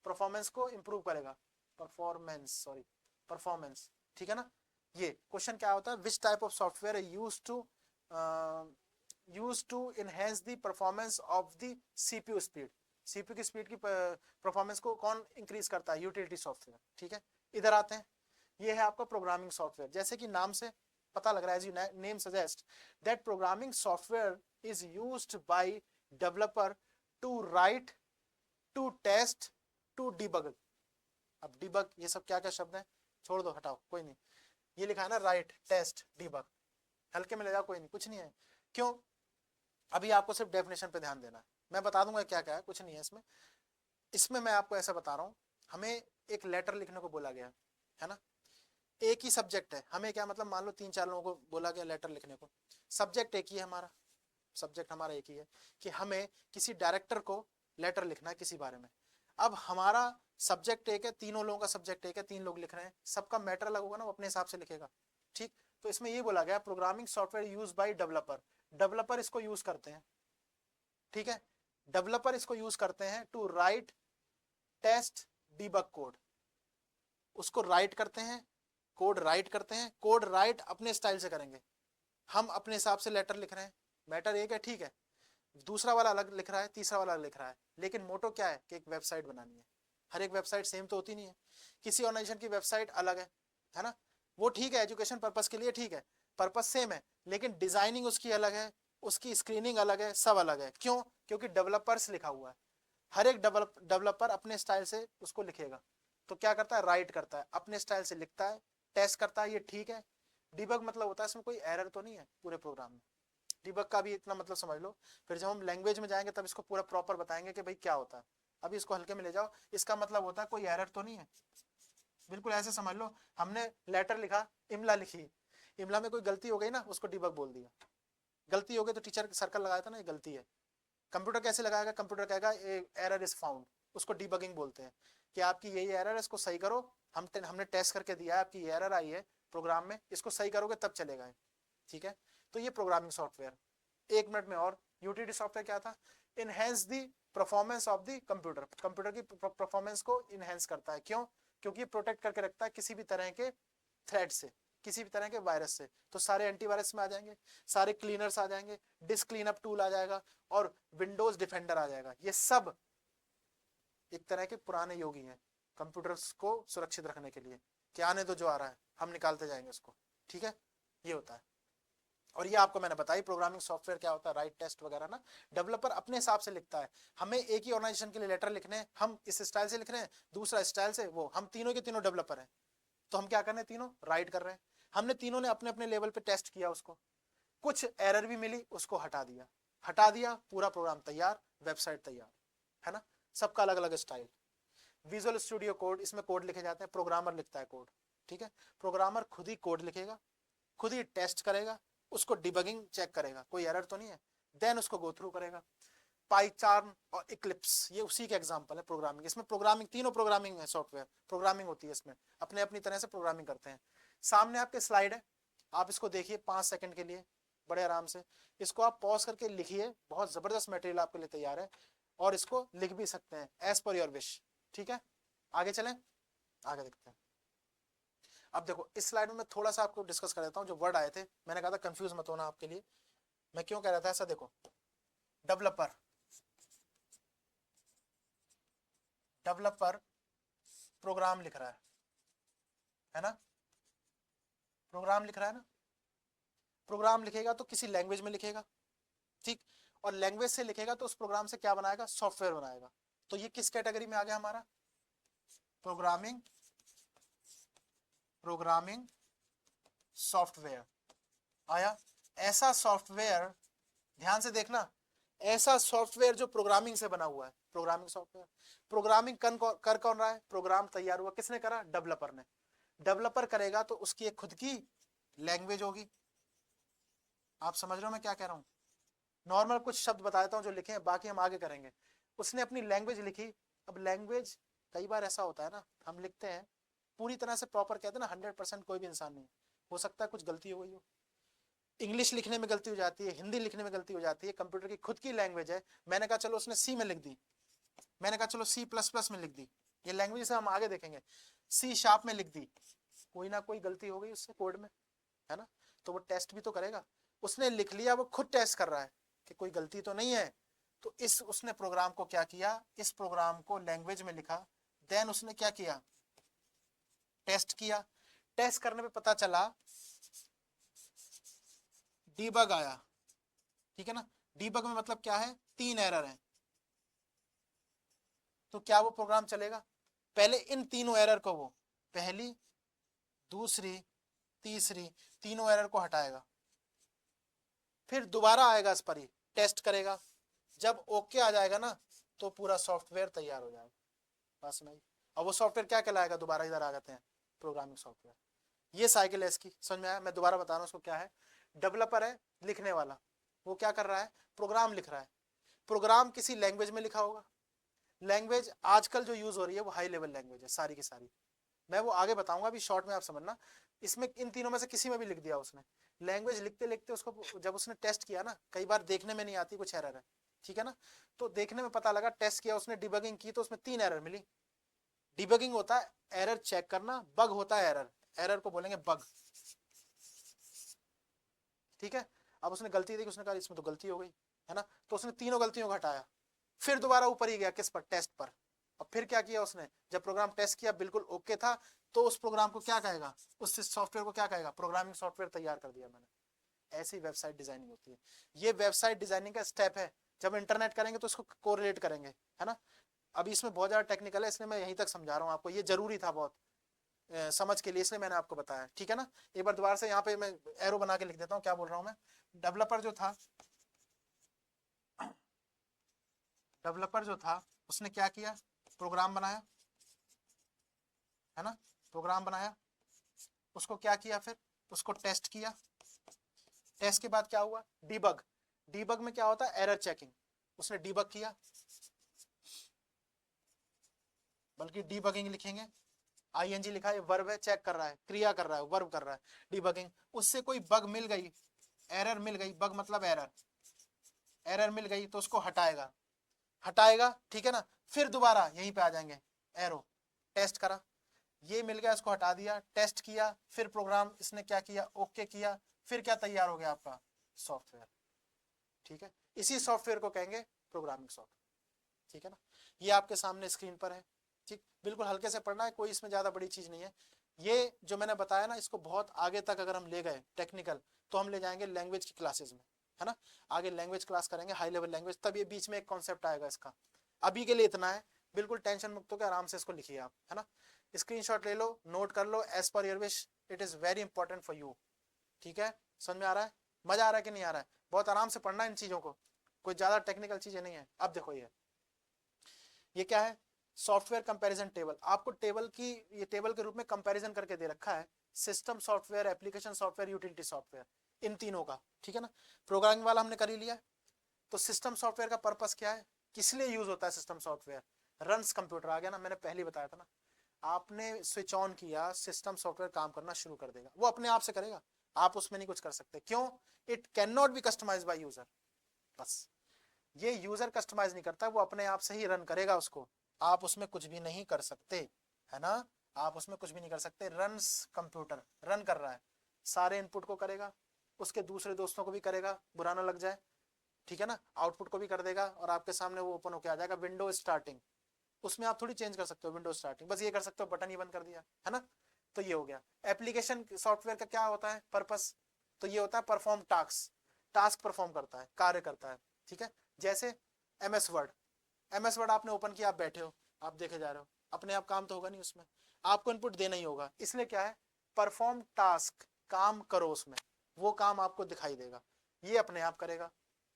परफॉर्मेंस को इंप्रूव करेगा, परफॉर्मेंस सॉरी परफॉर्मेंस, ठीक है ना। ये क्वेश्चन क्या होता है, which type of software use to enhance the performance of the CPU speed, CPU की स्पीड की परफॉर्मेंस को कौन इंक्रीज करता है, यूटिलिटी सॉफ्टवेयर, ठीक है। इधर आते हैं, ये है आपका प्रोग्रामिंग सॉफ्टवेयर, जैसे कि नाम से पता लग रहा है, as you name suggest that programming software is used by developer to write, to test, to debug. अब डिबग ये सब क्या क्या शब्द हैं, छोड़ दो हटाओ कोई नहीं, ये लिखा है ना राइट टेस्ट डिबग, हल्के में ले जाओ कोई नहीं, कुछ नहीं है, क्यों, अभी आपको सिर्फ डेफिनेशन पे ध्यान देना है, मैं बता दूंगा क्या क्या है, कुछ नहीं है इसमें। इसमें मैं आपको ऐसा बता रहा हूँ, हमें एक लेटर लिखने को बोला गया है ना, एक ही सब्जेक्ट है, हमें क्या मतलब, मान लो 3-4 लोगों को बोला गया लेटर लिखने को, सब्जेक्ट एक ही है हमारा, सब्जेक्ट हमारा एक ही है कि हमें किसी डायरेक्टर को लेटर लिखना है किसी बारे में। अब हमारा सब्जेक्ट एक है, तीनों लोगों का सब्जेक्ट एक है, 3 लोग लिख रहे हैं, सबका मैटर अलग होगा ना, वो अपने हिसाब से लिखेगा, ठीक। तो इसमें ये बोला गया programming software use by developer, developer इसको यूज करते हैं, ठीक है, डेवलपर इसको यूज करते हैं to write test debug code, उसको राइट करते हैं, कोड राइट करते हैं, कोड राइट अपने स्टाइल से करेंगे, हम अपने हिसाब से लेटर लिख रहे हैं, मैटर एक है, ठीक है, दूसरा वाला अलग लिख रहा है, तीसरा वाला अलग लिख रहा है, लेकिन मोटो क्या है कि एक वेबसाइट बनानी है, हर एक वेबसाइट सेम तो होती नहीं है, किसी ऑर्गेनाइजेशन की वेबसाइट अलग है ना, वो ठीक है एजुकेशन पर्पस के लिए ठीक है, पर्पस सेम है, लेकिन डिजाइनिंग उसकी अलग है, उसकी स्क्रीनिंग अलग है, सब अलग है, क्यों, क्योंकि डेवलपर्स लिखा हुआ है, हर एक डेवलपर अपने स्टाइल से उसको लिखेगा, तो क्या करता है, राइट करता है, अपने स्टाइल से लिखता है, टेस्ट करता है ये ठीक है, डिबग मतलब होता है इसमें कोई एरर तो नहीं है पूरे प्रोग्राम में, डिबग का भी इतना मतलब समझ लो, फिर जब हम लैंग्वेज में जाएंगे तब इसको पूरा प्रॉपर बताएंगे कि भाई क्या होता है, अभी इसको हल्के में ले जाओ, इसका मतलब होता है कोई एरर तो नहीं है, बिल्कुल ऐसे समझ लो, हमने लेटर लिखा, इमला लिखी, इमला में कोई गलती हो गई ना, उसको डिबग बोल दिया, गलती हो गई तो टीचर सर्कल लगाया था ना, ये गलती है, कंप्यूटर कैसे लगाएगा, कंप्यूटर कहेगा एरर इज फाउंड, उसको डीबगिंग बोलते हैं कि आपकी यही एरर है, इसको सही करो, हमने टेस्ट करके दिया है, आपकी ये एरर आई है प्रोग्राम में, इसको सही करोगे तब चलेगा। ठीक है, तो ये प्रोग्रामिंग सॉफ्टवेयर। 1 मिनट में और यूटिलिटी सॉफ्टवेयर क्या था? Enhance the performance of the computer, computer की परफॉर्मेंस को इनहेंस करता है। क्यों? क्योंकि ये प्रोटेक्ट करके रखता है किसी भी तरह के थ्रेड से, किसी भी तरह के वायरस से। तो सारे एंटीवायरस में आ जाएंगे, सारे क्लीनर्स आ जाएंगे, डिस्क क्लीनअप टूल आ जाएगा और विंडोज डिफेंडर आ जाएगा। ये सब एक तरह के पुराने योगी हैं कंप्यूटर्स को सुरक्षित रखने के लिए, क्या आने दो जो आ रहा है हम निकालते जाएंगे उसको। ठीक है, ये होता है। और ये आपको मैंने बताई प्रोग्रामिंग सॉफ्टवेयर क्या होता है, राइट टेस्ट वगैरह ना डेवलपर अपने हिसाब से लिखता है। हमें एक ही ऑर्गेनाइजेशन के लिए लेटर लिखने हैं, हम इस स्टाइल से लिख रहे हैं, दूसरा स्टाइल से, वो हम तीनों के तीनों डेवलपर हैं, तो हम क्या कर रहे हैं, तीनों राइट कर रहे हैं। हमने तीनों ने अपने अपने लेवल पे टेस्ट किया उसको, कुछ एरर भी मिली, उसको हटा दिया, पूरा प्रोग्राम तैयार, वेबसाइट तैयार, है ना। सबका अलग अलग स्टाइल। विजुअल स्टूडियो कोड, इसमें कोड लिखे जाते हैं, प्रोग्रामर लिखता है कोड। ठीक है, प्रोग्रामर खुद ही कोड लिखेगा, खुद ही टेस्ट करेगा, उसको डिबगिंग चेक करेगा कोई एरर तो नहीं है, देन उसको गो थ्रू करेगा। पाइचार्म और इक्लिप्स ये उसी के एग्जांपल है प्रोग्रामिंग। इसमें प्रोग्रामिंग, तीनों प्रोग्रामिंग है, सॉफ्टवेयर प्रोग्रामिंग होती है इसमें, अपने अपनी तरह से प्रोग्रामिंग करते हैं। सामने आपके स्लाइड है, आप इसको देखिए 5 सेकंड के लिए बड़े आराम से, इसको आप पॉज करके लिखिए, बहुत जबरदस्त मटेरियल आपके लिए तैयार है, और इसको लिख भी सकते हैं एज पर योर विश। ठीक है, आगे चलें, आगे देखते हैं। अब देखो इस स्लाइड में मैं थोड़ा सा आपको डिस्कस कर देता हूँ, जो वर्ड आए थे मैंने कहा था कंफ्यूज मत होना आपके लिए, मैं क्यों कह रहा था ऐसा। देखो डेवलपर, डेवलपर प्रोग्राम लिख रहा है ना, प्रोग्राम लिख रहा है ना, प्रोग्राम लिखेगा तो किसी लैंग्वेज में लिखेगा, ठीक, और लैंग्वेज से लिखेगा तो उस प्रोग्राम से क्या बनाएगा, सॉफ्टवेयर बनाएगा। तो ये किस कैटेगरी में आ गया हमारा, प्रोग्रामिंग, प्रोग्रामिंग सॉफ्टवेयर आया। ऐसा सॉफ्टवेयर, ध्यान से देखना, ऐसा सॉफ्टवेयर जो प्रोग्रामिंग से बना हुआ है, प्रोग्रामिंग सॉफ्टवेयर। प्रोग्रामिंग कर कौन रहा है, प्रोग्राम तैयार हुआ किसने करा, डेवलपर ने। डेवलपर करेगा तो उसकी एक खुद की लैंग्वेज होगी। आप समझ रहे हो मैं क्या कह रहा हूँ। नॉर्मल कुछ शब्द बता देता हूँ जो लिखे हैं, बाकी हम आगे करेंगे। उसने अपनी लैंग्वेज लिखी। अब लैंग्वेज कई बार ऐसा होता है ना, हम लिखते हैं पूरी तरह से प्रॉपर, कहते हैं ना 100% कोई भी इंसान नहीं, हो सकता है कुछ गलती हो गई हो, इंग्लिश लिखने में गलती हो जाती है, हिंदी लिखने में गलती हो जाती है, कंप्यूटर की खुद की लैंग्वेज है। मैंने कहा चलो उसने सी में लिख दी, मैंने कहा चलो C++ में लिख दी, ये लैंग्वेज से हम आगे देखेंगे, C# में लिख दी, कोई ना कोई गलती हो गई उससे कोड में, है ना। तो वो टेस्ट भी तो करेगा, उसने लिख लिया, वो खुद टेस्ट कर रहा है कि कोई गलती तो नहीं है। तो इस उसने प्रोग्राम को क्या किया, इस प्रोग्राम को लैंग्वेज में लिखा, देन उसने क्या किया, टेस्ट किया। टेस्ट करने पे पता चला डीबग आया, ठीक है ना। डीबग में मतलब क्या है, 3 एरर है, तो क्या वो प्रोग्राम चलेगा, पहले इन तीनों एरर को, वो पहली, दूसरी, तीसरी, तीनों एरर को हटाएगा, फिर दोबारा आएगा इस पर ही टेस्ट करेगा। जब ओके आ जाएगा ना तो पूरा सॉफ्टवेयर तैयार हो जाएगा, बस नहीं। और वो सॉफ्टवेयर क्या कहलाएगा, दोबारा इधर आ जाते हैं, प्रोग्रामिंग सॉफ्टवेयर। ये साइकिल है इसकी, समझ में आया। मैं दोबारा बता रहा हूँ उसको क्या है। डेवलपर है लिखने वाला, वो क्या कर रहा है, प्रोग्राम लिख रहा है। प्रोग्राम किसी लैंग्वेज में लिखा होगा, लैंग्वेज आजकल जो यूज हो रही है वो हाई लेवल लैंग्वेज है सारी की सारी, मैं वो आगे बताऊंगा, अभी शॉर्ट में आप समझना। इसमें इन तीनों में से किसी में भी लिख दिया उसने, लैंग्वेज लिखते लिखते उसको जब उसने टेस्ट किया ना, कई बार देखने में नहीं आती, कुछ एरर है, ठीक है ना। तो देखने में पता लगा, टेस्ट किया उसने, डिबगिंग की तो उसमें 3 एरर मिली। डिबगिंग होता है एरर चेक करना, बग होता है एरर, एरर को बोलेंगे बग, ठीक है। अब उसने गलती देखी, उसने कहा इसमें तो गलती हो गई, है ना। तो उसने तीनों गलतियों को हटाया, फिर दोबारा ऊपर ही गया, किस पर, टेस्ट पर। और फिर क्या किया उसने, जब प्रोग्राम टेस्ट किया बिल्कुल ओके था, तो उस प्रोग्राम को क्या कहेगा, उस सॉफ्टवेयर को क्या कहेगा, प्रोग्रामिंग सॉफ्टवेयर तैयार कर दिया मैंने। ऐसी वेबसाइट डिजाइनिंग होती है। ये वेबसाइट डिजाइनिंग का स्टेप है, जब इंटरनेट करेंगे तो इसको कोरिलेट करेंगे, है ना। अभी इसमें बहुत ज्यादा टेक्निकल है, इसलिए मैं यहीं तक समझा रहा हूँ आपको, ये जरूरी था बहुत समझ के लिए, इसलिए मैंने आपको बताया, ठीक है ना। एक बार दोबारा से यहाँ पे मैं एरो बना के लिख देता हूँ, क्या बोल रहा हूँ मैं। डेवलपर जो था, डेवलपर जो था उसने क्या किया, प्रोग्राम बनाया, है ना, प्रोग्राम बनाया, उसको क्या किया, फिर उसको टेस्ट किया। टेस्ट के बाद क्या हुआ, डीबग। डीबग में क्या होता है, एरर चेकिंग। उसने डीबग किया, बल्कि डीबगिंग लिखेंगे। आईएनजी लिखा है, वर्ब है, चेक कर रहा है, क्रिया कर रहा है, वर्ब कर रहा है, डीबगिंग। उससे कोई बग मिल गई, एरर मिल गई, बग मतलब एरर, एरर मिल गई तो उसको हटाएगा, हटाएगा, ठीक है ना। फिर दोबारा यहीं पे आ जाएंगे, एरो, टेस्ट करा, ये मिल गया, इसको हटा दिया, टेस्ट किया, फिर प्रोग्राम इसने क्या किया, ओके किया, फिर क्या तैयार हो गया आपका सॉफ्टवेयर, ठीक है। इसी सॉफ्टवेयर को कहेंगे प्रोग्रामिंग सॉफ्टवेयर, ठीक है ना। ये आपके सामने स्क्रीन पर है, ठीक, बिल्कुल हल्के से पढ़ना है, कोई इसमें ज्यादा बड़ी चीज नहीं है। ये जो मैंने बताया ना, इसको बहुत आगे तक अगर हम ले गए टेक्निकल, तो हम ले जाएंगे लैंग्वेज की क्लासेस में, है ना। आगे लैंग्वेज क्लास करेंगे, हाई लेवल लैंग्वेज, तब ये बीच में एक कॉन्सेप्ट आएगा इसका। अभी के लिए इतना है, बिल्कुल टेंशन मुक्त होकर आराम से इसको लिखिए आप, है ना। स्क्रीनशॉट ले लो, नोट कर लो, as per your wish, it is very important for you, ठीक है। समझ में आ रहा है, मजा आ रहा है कि नहीं आ रहा है? बहुत आराम से पढ़ना इन चीजों को, कोई ज्यादा टेक्निकल चीजें नहीं है। अब देखो ये क्या है, सॉफ्टवेयर कंपैरिजन टेबल। आपको टेबल की, ये टेबल के रूप में कंपैरिजन करके दे रखा है, system software, application software, utility software, इन तीनों का, ठीक है ना। प्रोग्रामिंग वाला हमने कर ही लिया। तो सिस्टम सॉफ्टवेयर का पर्पस क्या है, किस लिए यूज होता है सिस्टम सॉफ्टवेयर? रन्स कंप्यूटर, आ गया ना, मैंने पहले बताया था ना। आपने स्विच ऑन किया, सिस्टम सॉफ्टवेयर काम करना शुरू कर देगा, वो अपने आप से करेगा, आप उसमें नहीं कुछ कर सकते। क्यों? It can not be customized by user, बस। ये यूजर कस्टमाइज नहीं करता, वो अपने आप से ही रन करेगा उसको, आप उसमें कुछ भी नहीं कर सकते, है ना। आप उसमें कुछ भी नहीं कर सकते। रन्स कंप्यूटर, रन कर रहा है, सारे इनपुट को करेगा, उसके दूसरे दोस्तों को भी करेगा, बुरा ना लग जाए, ठीक है ना। आउटपुट को भी कर देगा, और आपके सामने वो ओपन होकर आ जाएगा, विंडो स्टार्टिंग। उसमें आप थोड़ी चेंज कर सकते हो विंडो स्टार्टिंग, बस ये कर सकते हो, बटन ही बंद कर दिया, है ना। तो ये हो गया। एप्लीकेशन सॉफ्टवेयर का क्या होता है पर्पस? तो ये होता है परफॉर्म टास्क, टास्क परफॉर्म करता है, कार्य करता है, ठीक है। जैसे एमएस वर्ड, एमएस वर्ड आपने ओपन किया, आप बैठे हो, आप देखे जा रहे हो, अपने आप काम तो होगा नहीं उसमें, आपको इनपुट देना ही होगा, इसलिए क्या है, परफॉर्म टास्क, काम करो उसमें, वो काम आपको दिखाई देगा, ये अपने आप करेगा,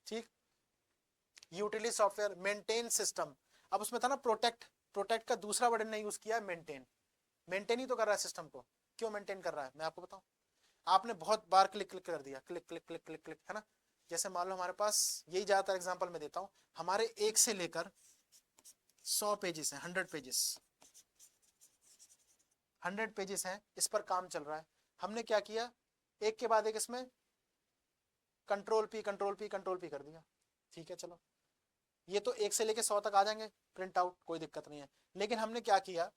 ठीक। Utility software, maintain system. अब उसमें था ना प्रोटेक्ट, प्रोटेक्ट का दूसरा वर्ड ने यूज किया है मेंटेन, मेंटेन ही तो कर रहा है सिस्टम को। क्यों मेंटेन कर रहा है, मैं आपको बताऊं। आपने बहुत बार क्लिक क्लिक कर दिया, click click click click click, है ना। जैसे मान लो हमारे पास, यही ज्यादातर एग्जांपल मैं देता हूं, हमारे 1 से लेकर 100 पेजेस हैं, 100 पेजेस, 100 पेजेस हैं, इस पर काम चल रहा है। हमने क्या किया, एक के बाद एक इसमें control P control P control P कर दिया, ठीक है। चलो, ये तो 1 से लेकर 100 तक आ जाएंगे प्रिंट आउट, कोई दिक्कत नहीं है। लेकिन हमने क्या किया,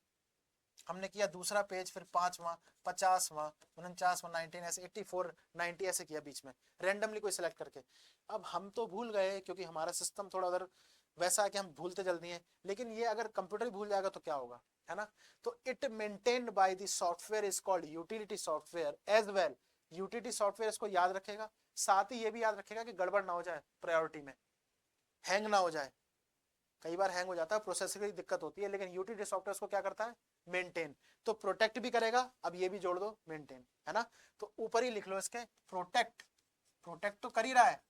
हमने किया दूसरा पेज, फिर 5वां, 50वां, 49वां, 19, ऐसे 84, 90 ऐसे किया बीच में, रेंडमली कोई सिलेक्ट करके। अब हम तो भूल गए, क्योंकि हमारा सिस्टम थोड़ा उधर वैसा है कि हम भूलते जल्दी हैं, लेकिन ये अगर कंप्यूटर ही भूल जाएगा तो क्या होगा, है ना। तो it maintained by the software is called utility software as well. Utility software इसको याद रखेगा, साथ ही ये भी याद रखेगा कि गड़बड़ ना हो जाए, प्रायोरिटी में हैंग ना हो जाए। कई बार हैंग हो जाता है, प्रोसेसर की दिक्कत होती है, लेकिन यूटिलिटी सॉफ्टवेयर को क्या करता है, मेंटेन। तो प्रोटेक्ट भी करेगा, अब ये भी जोड़ दो, मेंटेन, है ना। तो ऊपर ही लिख लो इसके, प्रोटेक्ट, प्रोटेक्ट तो कर ही रहा है,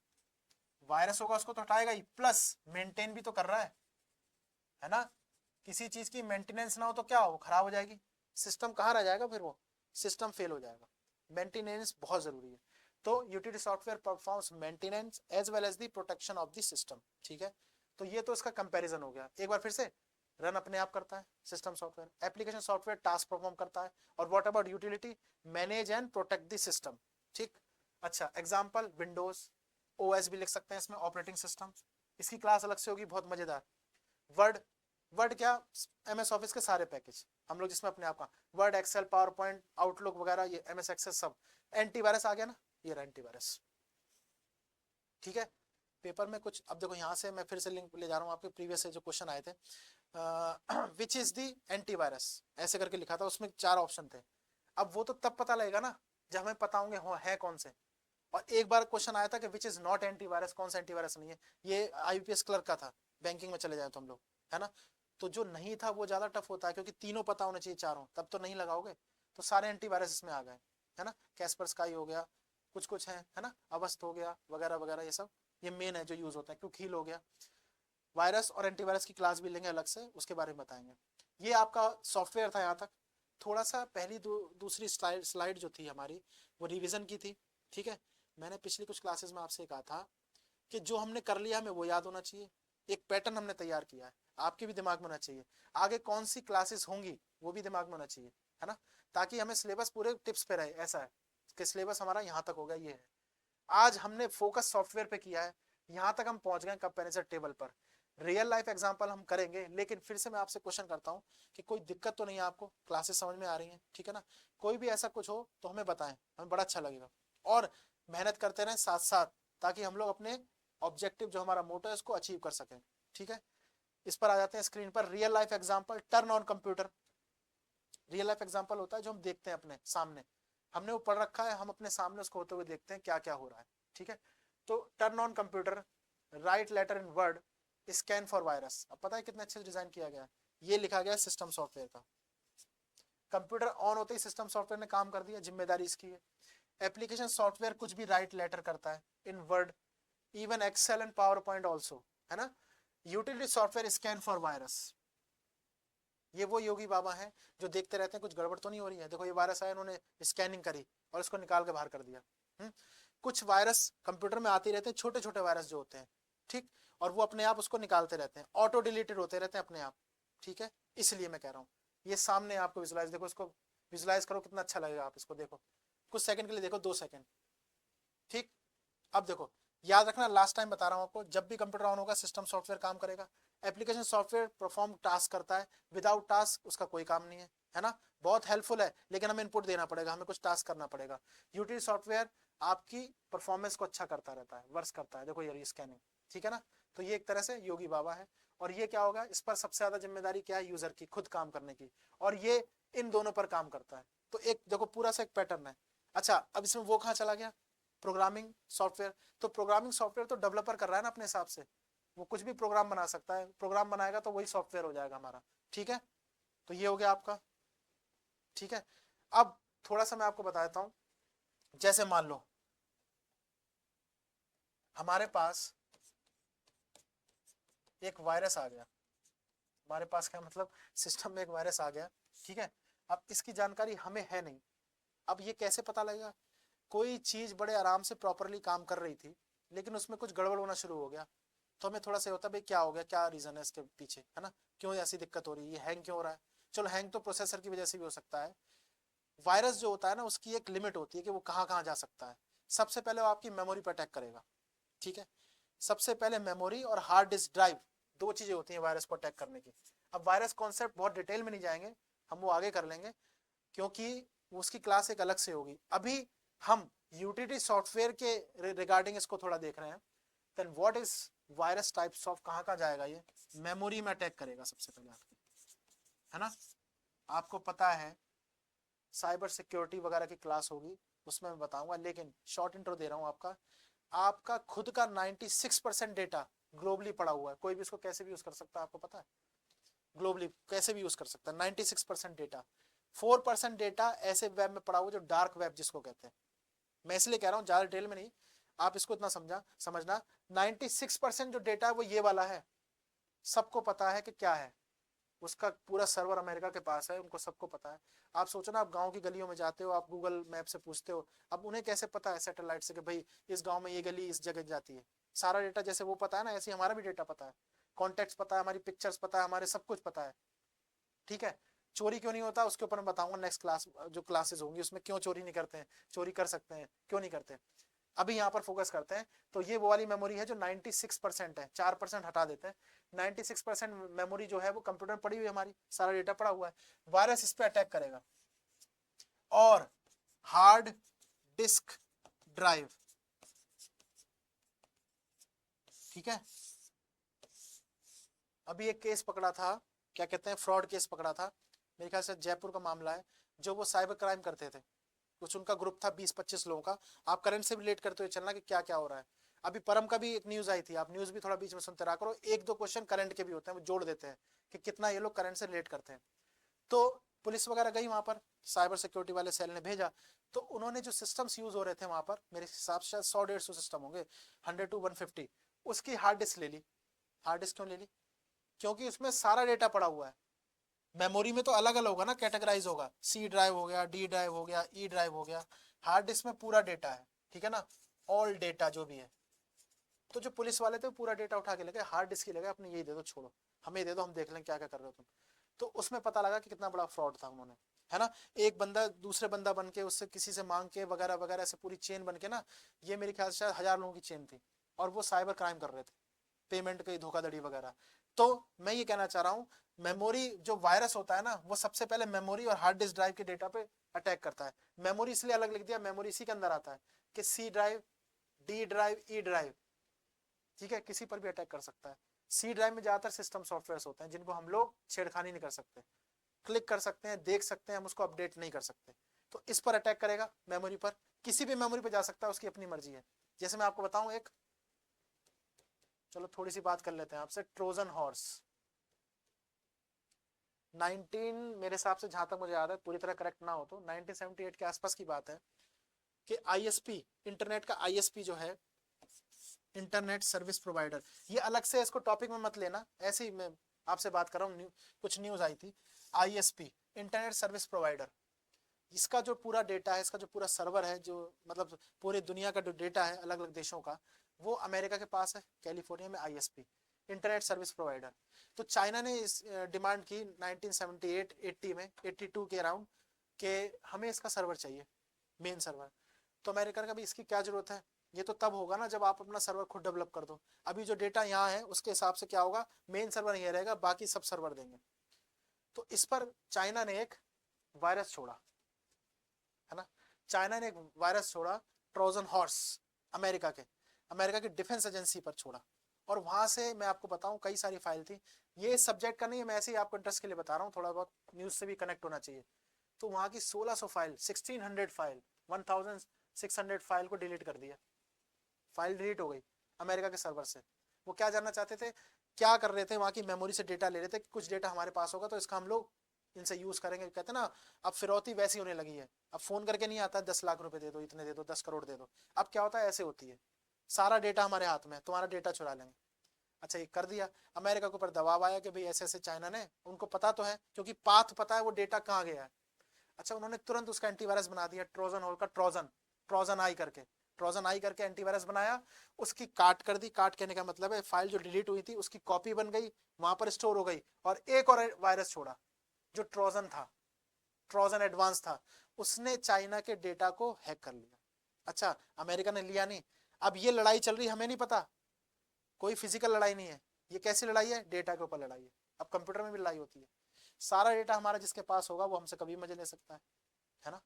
वायरस होगा उसको तो हटाएगा ही, प्लस मेंटेन भी तो कर रहा है ना। किसी चीज की मेंटेनेंस ना हो तो क्या हो, खराब हो जाएगी, सिस्टम कहाँ रह जाएगा, फिर वो सिस्टम फेल हो जाएगा। मेंटेनेंस बहुत जरूरी है। तो utility software performs maintenance as well as the protection of the system, ठीक है। तो ये तो इसका कंपैरिजन हो गया। एक बार फिर से, रन अपने आप करता है system software, application software task perform करता है, और what about utility, manage and protect the system, ठीक। अच्छा, एग्जांपल विंडोज, ओएस भी लिख सकते हैं इसमें, ऑपरेटिंग सिस्टम। इसकी क्लास अलग से होगी, बहुत मजेदार। वर्ड, वर्ड क्या, एमएस ऑफिस के सारे पैकेज हम लोग जिसमें अपने आप का, Word, Excel, PowerPoint, Outlook वगैरह, ये एमएस एक्सेस सब। एंटीवायरस आ गया ना, ये रहा एंटीवायरस, ठीक है। पेपर में कुछ, अब देखो यहाँ से मैं फिर से लिंक ले जा रहा हूँ, आपके प्रीवियस से जो क्वेश्चन आए थे, विच इज दी एंटीवायरस, ऐसे करके लिखा था, उसमें 4 ऑप्शन थे। अब वो तो तब पता लगेगा ना जब हमें पता होंगे हो है कौन से। और एक बार क्वेश्चन आया था कि विच इज नॉट एंटीवायरस, कौन सा एंटीवायरस नहीं है, ये आईपीएस क्लर्क का था, बैंकिंग में चले जाए तो हम लोग, है ना। तो जो नहीं था वो ज्यादा टफ होता है, क्योंकि तीनों पता होने चाहिए, चारों, तब तो नहीं लगाओगे। तो सारे एंटीवायरस इसमें आ गए, है ना। कैस्पर स्काई हो गया, कुछ कुछ है ना, अवस्थ हो गया, वगैरह वगैरह, ये सब ये मेन है जो यूज होता है। क्यों, खील हो गया। वायरस और एंटीवायरस की क्लास भी लेंगे अलग से, उसके बारे में बताएंगे। ये आपका सॉफ्टवेयर था यहाँ तक। थोड़ा सा पहली दूसरी स्लाइड जो थी हमारी, वो रिवीजन की थी, ठीक है। मैंने पिछली कुछ क्लासेस में आपसे कहा था कि जो हमने कर लिया हमें वो याद होना चाहिए, एक पैटर्न हमने तैयार किया है, आपके भी दिमाग में होना चाहिए। आगे कौन सी क्लासेस होंगी वो भी दिमाग में होना चाहिए, है ना, ताकि हमें सिलेबस पूरे टिप्स पे रहे। ऐसा है कि सिलेबस हमारा यहाँ तक हो गया, ये है। आज हमने फोकस सॉफ्टवेयर पे किया है, यहाँ तक हम पहुंच गए कंपैरिजन टेबल पर। रियल लाइफ एग्जांपल हम करेंगे, लेकिन फिर से मैं आपसे क्वेश्चन करता हूँ कि कोई दिक्कत तो नहीं है आपको, क्लासेस समझ में आ रही हैं, ठीक है ना। कोई भी ऐसा कुछ हो तो हमें बताएं, हमें बड़ा अच्छा लगेगा। और मेहनत करते रहें साथ साथ, ताकि हम लोग अपने ऑब्जेक्टिव जो हमारा मोटो है उसको अचीव कर सकें, ठीक है। इस पर आ जाते हैं स्क्रीन पर, real life example, turn on computer. Real life example होता है जो हम देखते हैं अपने सामने, हमने वो पढ़ रखा है, हम अपने सामने उसको होते हुए देखते हैं क्या क्या हो रहा है, ठीक है। तो turn on computer, write letter in Word, scan for virus. अब पता है कितने अच्छे से डिजाइन किया गया है, ये लिखा गया है सिस्टम सॉफ्टवेयर का। कंप्यूटर ऑन होते ही सिस्टम सॉफ्टवेयर ने काम कर दिया, जिम्मेदारी इसकी है। एप्लीकेशन सॉफ्टवेयर कुछ भी राइट लेटर करता है in Word, even Excel and PowerPoint also, है ना। Utility software scan for virus, ये वो योगी बाबा हैं जो देखते रहते हैं कुछ गड़बड़ तो नहीं हो रही है। देखो ये वायरस आया, इन्होंने स्कैनिंग करी और इसको निकाल के बाहर कर दिया। कुछ वायरस कंप्यूटर में आते रहते हैं, छोटे छोटे वायरस जो होते हैं, ठीक, और वो अपने आप उसको निकालते रहते हैं, ऑटो डिलीटेड होते रहते हैं अपने आप, ठीक है। इसलिए मैं कह रहा हूँ ये सामने आपको विजुलाइज, देखो इसको विजुलाइज करो कितना अच्छा लगेगा। आप इसको देखो कुछ सेकंड के लिए, देखो 2 सेकंड, ठीक। अब देखो, याद रखना, लास्ट टाइम बता रहा हूँ आपको, जब भी कंप्यूटर ऑन होगा सिस्टम सॉफ्टवेयर काम करेगा। एप्लीकेशन सॉफ्टवेयर परफॉर्म टास्क करता है, विदाउट टास्क उसका कोई काम नहीं है ना। बहुत हेल्पफुल है, लेकिन हमें इनपुट देना पड़ेगा, हमें कुछ टास्क करना पड़ेगा। यूटिलिटी सॉफ्टवेयर आपकी परफॉर्मेंस को अच्छा करता रहता है, वर्क करता है। देखो ये स्कैनिंग, ठीक है ना। तो ये एक तरह से योगी बाबा है। और ये क्या होगा, इस पर सबसे ज्यादा जिम्मेदारी क्या है, यूजर की, खुद काम करने की, और ये इन दोनों पर काम करता है। तो एक देखो पूरा सा एक पैटर्न है। अच्छा, अब इसमें वो कहाँ चला गया, प्रोग्रामिंग सॉफ्टवेयर। तो प्रोग्रामिंग सॉफ्टवेयर तो डेवलपर कर रहा है ना अपने हिसाब से, वो कुछ भी प्रोग्राम बना सकता है, प्रोग्राम बनाएगा तो वही सॉफ्टवेयर हो जाएगा हमारा, ठीक है। तो ये हो गया आपका, ठीक है। अब थोड़ा सा मैं आपको बता देता हूं, जैसे मान लो हमारे पास एक वायरस आ गया, हमारे पास क्या मतलब, सिस्टम में एक वायरस आ गया, ठीक है। अब इसकी जानकारी हमें है नहीं, अब ये कैसे पता लगेगा। कोई चीज बड़े आराम से प्रॉपरली काम कर रही थी, लेकिन उसमें कुछ गड़बड़ होना शुरू हो गया, तो हमें थोड़ा सा होता है भाई क्या हो गया, क्या रीजन है इसके पीछे, है ना, क्यों ऐसी दिक्कत हो रही है, ये हैंग क्यों हो रहा है। चलो हैंग तो प्रोसेसर की वजह से भी हो सकता है। वायरस जो होता है ना, उसकी एक लिमिट होती है कि वो कहाँ कहाँ जा सकता है। सबसे पहले वो आपकी मेमोरी पर अटैक करेगा, ठीक है। सबसे पहले मेमोरी और हार्ड डिस्क ड्राइव, 2 चीजें होती हैं वायरस को अटैक करने की। अब वायरस कॉन्सेप्ट बहुत डिटेल में नहीं जाएंगे, हम वो आगे कर लेंगे, क्योंकि उसकी क्लास एक अलग से होगी। अभी हम यूटिलिटी सॉफ्टवेयर के रिगार्डिंग इसको थोड़ा देख रहे हैं। Then what is virus types of, कहाँ कहाँ जाएगा ये, मेमोरी में अटैक करेगा सबसे पहले आपकी, है ना। आपको पता है साइबर सिक्योरिटी वगैरह की क्लास होगी, उसमें मैं बताऊंगा, लेकिन शॉर्ट इंट्रो दे रहा हूँ आपका। आपका खुद का 96% डेटा ग्लोबली पड़ा हुआ है, कोई भी इसको कैसे भी यूज कर सकता है, आपको पता है, ग्लोबली कैसे भी यूज कर सकता है। 96% डेटा, 4% डेटा ऐसे वेब में पड़ा हुआ जो डार्क वेब जिसको कहते हैं। मैं इसलिए कह रहा हूँ, ज्यादा डिटेल में नहीं, आप इसको इतना समझना 96% जो डेटा है वो ये वाला है, सबको पता है कि क्या है, उसका पूरा सर्वर अमेरिका के पास है, उनको सबको पता है। आप सोचो ना, आप गांव की गलियों में जाते हो, आप गूगल मैप से पूछते हो, अब उन्हें कैसे पता है सैटेलाइट से कि भाई इस गांव में ये गली इस जगह जाती है। सारा डेटा जैसे वो पता है ना, ऐसे हमारा भी डेटा पता है, कॉन्टेक्ट पता है, हमारी पिक्चर्स पता है, हमारे सब कुछ पता है, ठीक है। चोरी क्यों नहीं होता उसके ऊपर मैं बताऊंगा नेक्स्ट क्लास, जो क्लासेस होंगी उसमें, क्यों चोरी नहीं करते हैं, चोरी कर सकते हैं, क्यों नहीं करते। अभी यहाँ पर फोकस करते हैं। तो ये वो वाली मेमोरी है जो 96% है, 4% हटा देते हैं। 96% मेमोरी जो है वो कंप्यूटर में पड़ी हुई है, हमारी सारा डेटा पड़ा हुआ है। वायरस इस पे अटैक करेगा। और हार्ड डिस्क ड्राइव, ठीक है। अभी एक केस पकड़ा था, क्या कहते हैं, फ्रॉड केस पकड़ा था, मेरे ख्याल से जयपुर का मामला है, जो वो साइबर क्राइम करते थे, कुछ उनका ग्रुप था 20-25 लोगों का। आप करंट से रिलेट करते हुए चलना कि क्या क्या हो रहा है। अभी परम का भी एक न्यूज आई थी, आप न्यूज भी थोड़ा बीच में सुनते रहा करो, 1-2 क्वेश्चन करंट के भी होते हैं, वो जोड़ देते हैं कि कितना ये लोग करंट से रिलेट करते हैं। तो पुलिस वगैरह गई वहां पर, साइबर सिक्योरिटी वाले सेल ने भेजा, तो उन्होंने जो सिस्टम्स यूज हो रहे थे वहां पर, मेरे हिसाब से 100-150 सिस्टम होंगे, 100 to 150, उसकी हार्ड डिस्क ले ली। हार्ड डिस्क क्यों ले ली, क्योंकि उसमें सारा डेटा पड़ा हुआ है। मेमोरी में तो अलग अलग होगा ना, कैटेगराइज होगा, सी ड्राइव हो गया, डी ड्राइव हो गया, ई ड्राइव हो गया, हार्ड डिस्क में पूरा डेटा है, ठीक है ना, ऑल डेटा जो भी है। तो जो पुलिस वाले थे पूरा डेटा उठा के ले गए, हार्ड डिस्क ही ले गए, अपने यही दे दो, छोड़ो हमें ये दे दो, हम देख लें क्या क्या कर रहे हो तुम। तो उसमें पता लगा कि कितना बड़ा फ्रॉड था उन्होंने, है ना। एक बंदा दूसरे बंदा बन के उससे किसी से मांग के वगैरह वगैरह, ऐसे पूरी चेन बन के ना, ये मेरे ख्याल से शायद 1000 लोगों की चेन थी, और वो साइबर क्राइम कर रहे थे, पेमेंट की धोखाधड़ी वगैरह। तो मैं ये कहना चाह रहा हूँ, मेमोरी जो वायरस होता है ना, वो सबसे पहले मेमोरी और हार्ड डिस्क ड्राइव के डेटा पे अटैक करता है। मेमोरी इसलिए अलग लिख दिया, मेमोरी इसी के अंदर आता है कि C drive, D drive, E drive, ठीक है, किसी पर भी अटैक कर सकता है। सी ड्राइव में ज्यादातर सिस्टम सॉफ्टवेयर होते हैं जिनको हम लोग छेड़खानी नहीं कर सकते, क्लिक कर सकते हैं, देख सकते हैं, हम उसको अपडेट नहीं कर सकते। तो इस पर अटैक करेगा, मेमोरी पर, किसी भी मेमोरी पर जा सकता है, उसकी अपनी मर्जी है। जैसे मैं आपको बताऊं एक, चलो थोड़ी सी बात कर लेते हैं आपसे, ट्रोजन हॉर्स 19, मेरे हिसाब से जहां तक मुझे याद है, पूरी तरह करेक्ट ना हो तो 1978 के आसपास की बात है, कि आईएसपी, इंटरनेट का आईएसपी जो है, इंटरनेट सर्विस प्रोवाइडर, ये अलग से इसको टॉपिक में मत लेना, ऐसे ही मैं आपसे बात कर रहा हूँ, कुछ न्यूज आई थी। आईएसपी, इंटरनेट सर्विस प्रोवाइडर, इसका जो पूरा डेटा है, इसका जो पूरा सर्वर है, जो मतलब पूरी दुनिया का जो डेटा है अलग अलग देशों का, वो अमेरिका के पास है, कैलिफोर्निया में। ISP, internet service provider. तो चाइना ने इस डिमांड की 1978 80 में, 82 के अराउंड, कि हमें इसका सर्वर चाहिए, मेन सर्वर। तो अमेरिका का भी इसकी क्या जरूरत है, ये तो तब होगा ना जब आप अपना सर्वर खुद डेवलप कर दो। अभी जो डेटा यहाँ है उसके हिसाब से क्या होगा, मेन सर्वर ये रहेगा, बाकी सब सर्वर देंगे। तो इस पर चाइना ने एक वायरस छोड़ा, है ना। चाइना ने एक वायरस छोड़ा, ट्रोजन हॉर्स, अमेरिका की डिफेंस एजेंसी पर छोड़ा। और वहां से मैं आपको बताऊं, कई सारी फाइल थी, ये सब्जेक्ट का नहीं है, मैं ऐसे ही आपको इंटरेस्ट के लिए बता रहा हूँ, थोड़ा बहुत न्यूज से भी कनेक्ट होना चाहिए। तो वहां की 1600 फाइल, 1600 फाइल, 1600 फाइल को डिलीट कर दिया, फाइल डिलीट हो गई अमेरिका के सर्वर से। वो क्या जानना चाहते थे, क्या कर रहे थे, वहां की मेमोरी से डेटा ले रहे थे, कुछ डेटा हमारे पास होगा तो इसका हम लोग इनसे यूज करेंगे। कहते हैं ना, अब फिरौती वैसी होने लगी है, अब फोन करके नहीं आता 10 लाख रुपए दे दो, इतने दे दो, 10 करोड़ दे दो। अब क्या होता है, ऐसे होती है, सारा डेटा हमारे हाथ में, तुम्हारा डेटा चुरा लेंगे। अच्छा, ये कर दिया, अमेरिका के ऊपर दबाव आया कि भाई ऐसे ऐसे चाइना ने, उनको पता तो है, क्योंकि पाथ पता है वो डेटा कहाँ गया है। अच्छा, उन्होंने तुरंत उसका एंटीवायरस बना दिया, ट्रोजन होल का ट्रोजन, ट्रोजन आई करके, ट्रोजन आई करके एंटीवायरस बनाया, उसकी काट कर दी। काट कहने का मतलब है फाइल जो डिलीट हुई थी उसकी कॉपी बन गई, वहां पर स्टोर हो गई। और एक और वायरस छोड़ा, जो ट्रोजन था, ट्रोजन एडवांस था, उसने चाइना के डेटा को हैक कर लिया। अच्छा, अमेरिका ने लिया नहीं, अब ये लड़ाई चल रही, हमें नहीं पता, कोई फिजिकल लड़ाई नहीं है, ये कैसी लड़ाई है, डेटा के ऊपर लड़ाई है। अब कंप्यूटर में भी लड़ाई होती है, सारा डेटा हमारा जिसके पास होगा वो हमसे कभी मजे ले सकता है ना।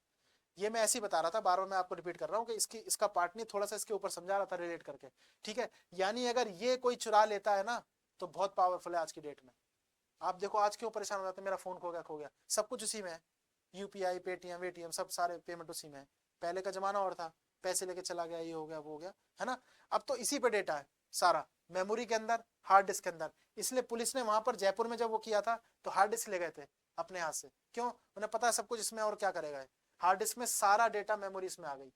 ये मैं ऐसे ही बता रहा था, बार बार मैं आपको रिपीट कर रहा हूँ कि इसका पार्ट नहीं, थोड़ा सा इसके ऊपर समझा रहा था रिलेट करके, ठीक है। यानी अगर ये कोई चुरा लेता है ना, तो बहुत पावरफुल है आज की डेट में। आप देखो आज क्यों परेशान हो जाते हैं, मेरा फोन खो गया, सब कुछ उसी में है, यूपीआई, पेटीएम, वेटीएम, सब सारे पेमेंट उसी में है। पहले का जमाना और था, पैसे लेके चला गया, ये हो गया, वो हो गया, है ना। अब तो इसी पे डेटा है सारा, मेमोरी के अंदर, हार्ड डिस्क के अंदर। इसलिए पुलिस ने वहां पर जयपुर में जब वो किया था, तो हार्ड डिस्क ले गए थे अपने हाथ से, क्यों, उन्हें पता है सब कुछ इसमें, और क्या करेगा। हार्ड डिस्क में सारा डेटा मेमोरी इसमें आ गई,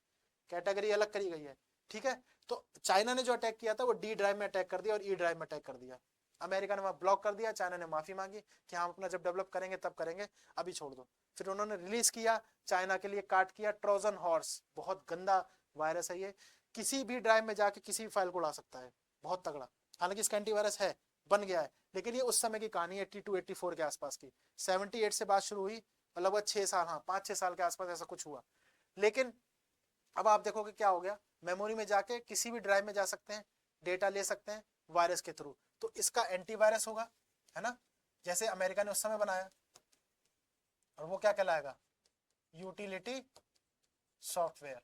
कैटेगरी अलग करी गई है, ठीक है। तो चाइना ने जो अटैक किया था वो डी ड्राइव में अटैक कर दिया और ई ड्राइव में अटैक कर दिया। अमेरिका ने वहां ब्लॉक कर दिया, चाइना ने माफी मांगी कि हम अपना जब डेवलप करेंगे तब करेंगे, अभी छोड़ दो। फिर उन्होंने रिलीज किया, चाइना के लिए काट किया, ट्रोजन हॉर्स, बहुत गंदा वायरस है ये, किसी भी ड्राइव में जाके किसी भी फाइल को उड़ा सकता है, बहुत तगड़ा। हालांकि इसका एंटीवायरस है, बन गया है, लेकिन ये उस समय की कहानी है, 82 84 के आसपास की। 78 से बात शुरू हुई, लगभग 6 साल, हाँ 5-6 साल के आसपास ऐसा कुछ हुआ। लेकिन अब आप देखोगे क्या हो गया, मेमोरी में जाके किसी भी ड्राइव में जा सकते हैं, डेटा ले सकते हैं वायरस के थ्रू। तो इसका एंटीवायरस होगा, है ना, जैसे अमेरिका ने उस समय बनाया, और वो क्या कहलाएगा, यूटिलिटी सॉफ्टवेयर।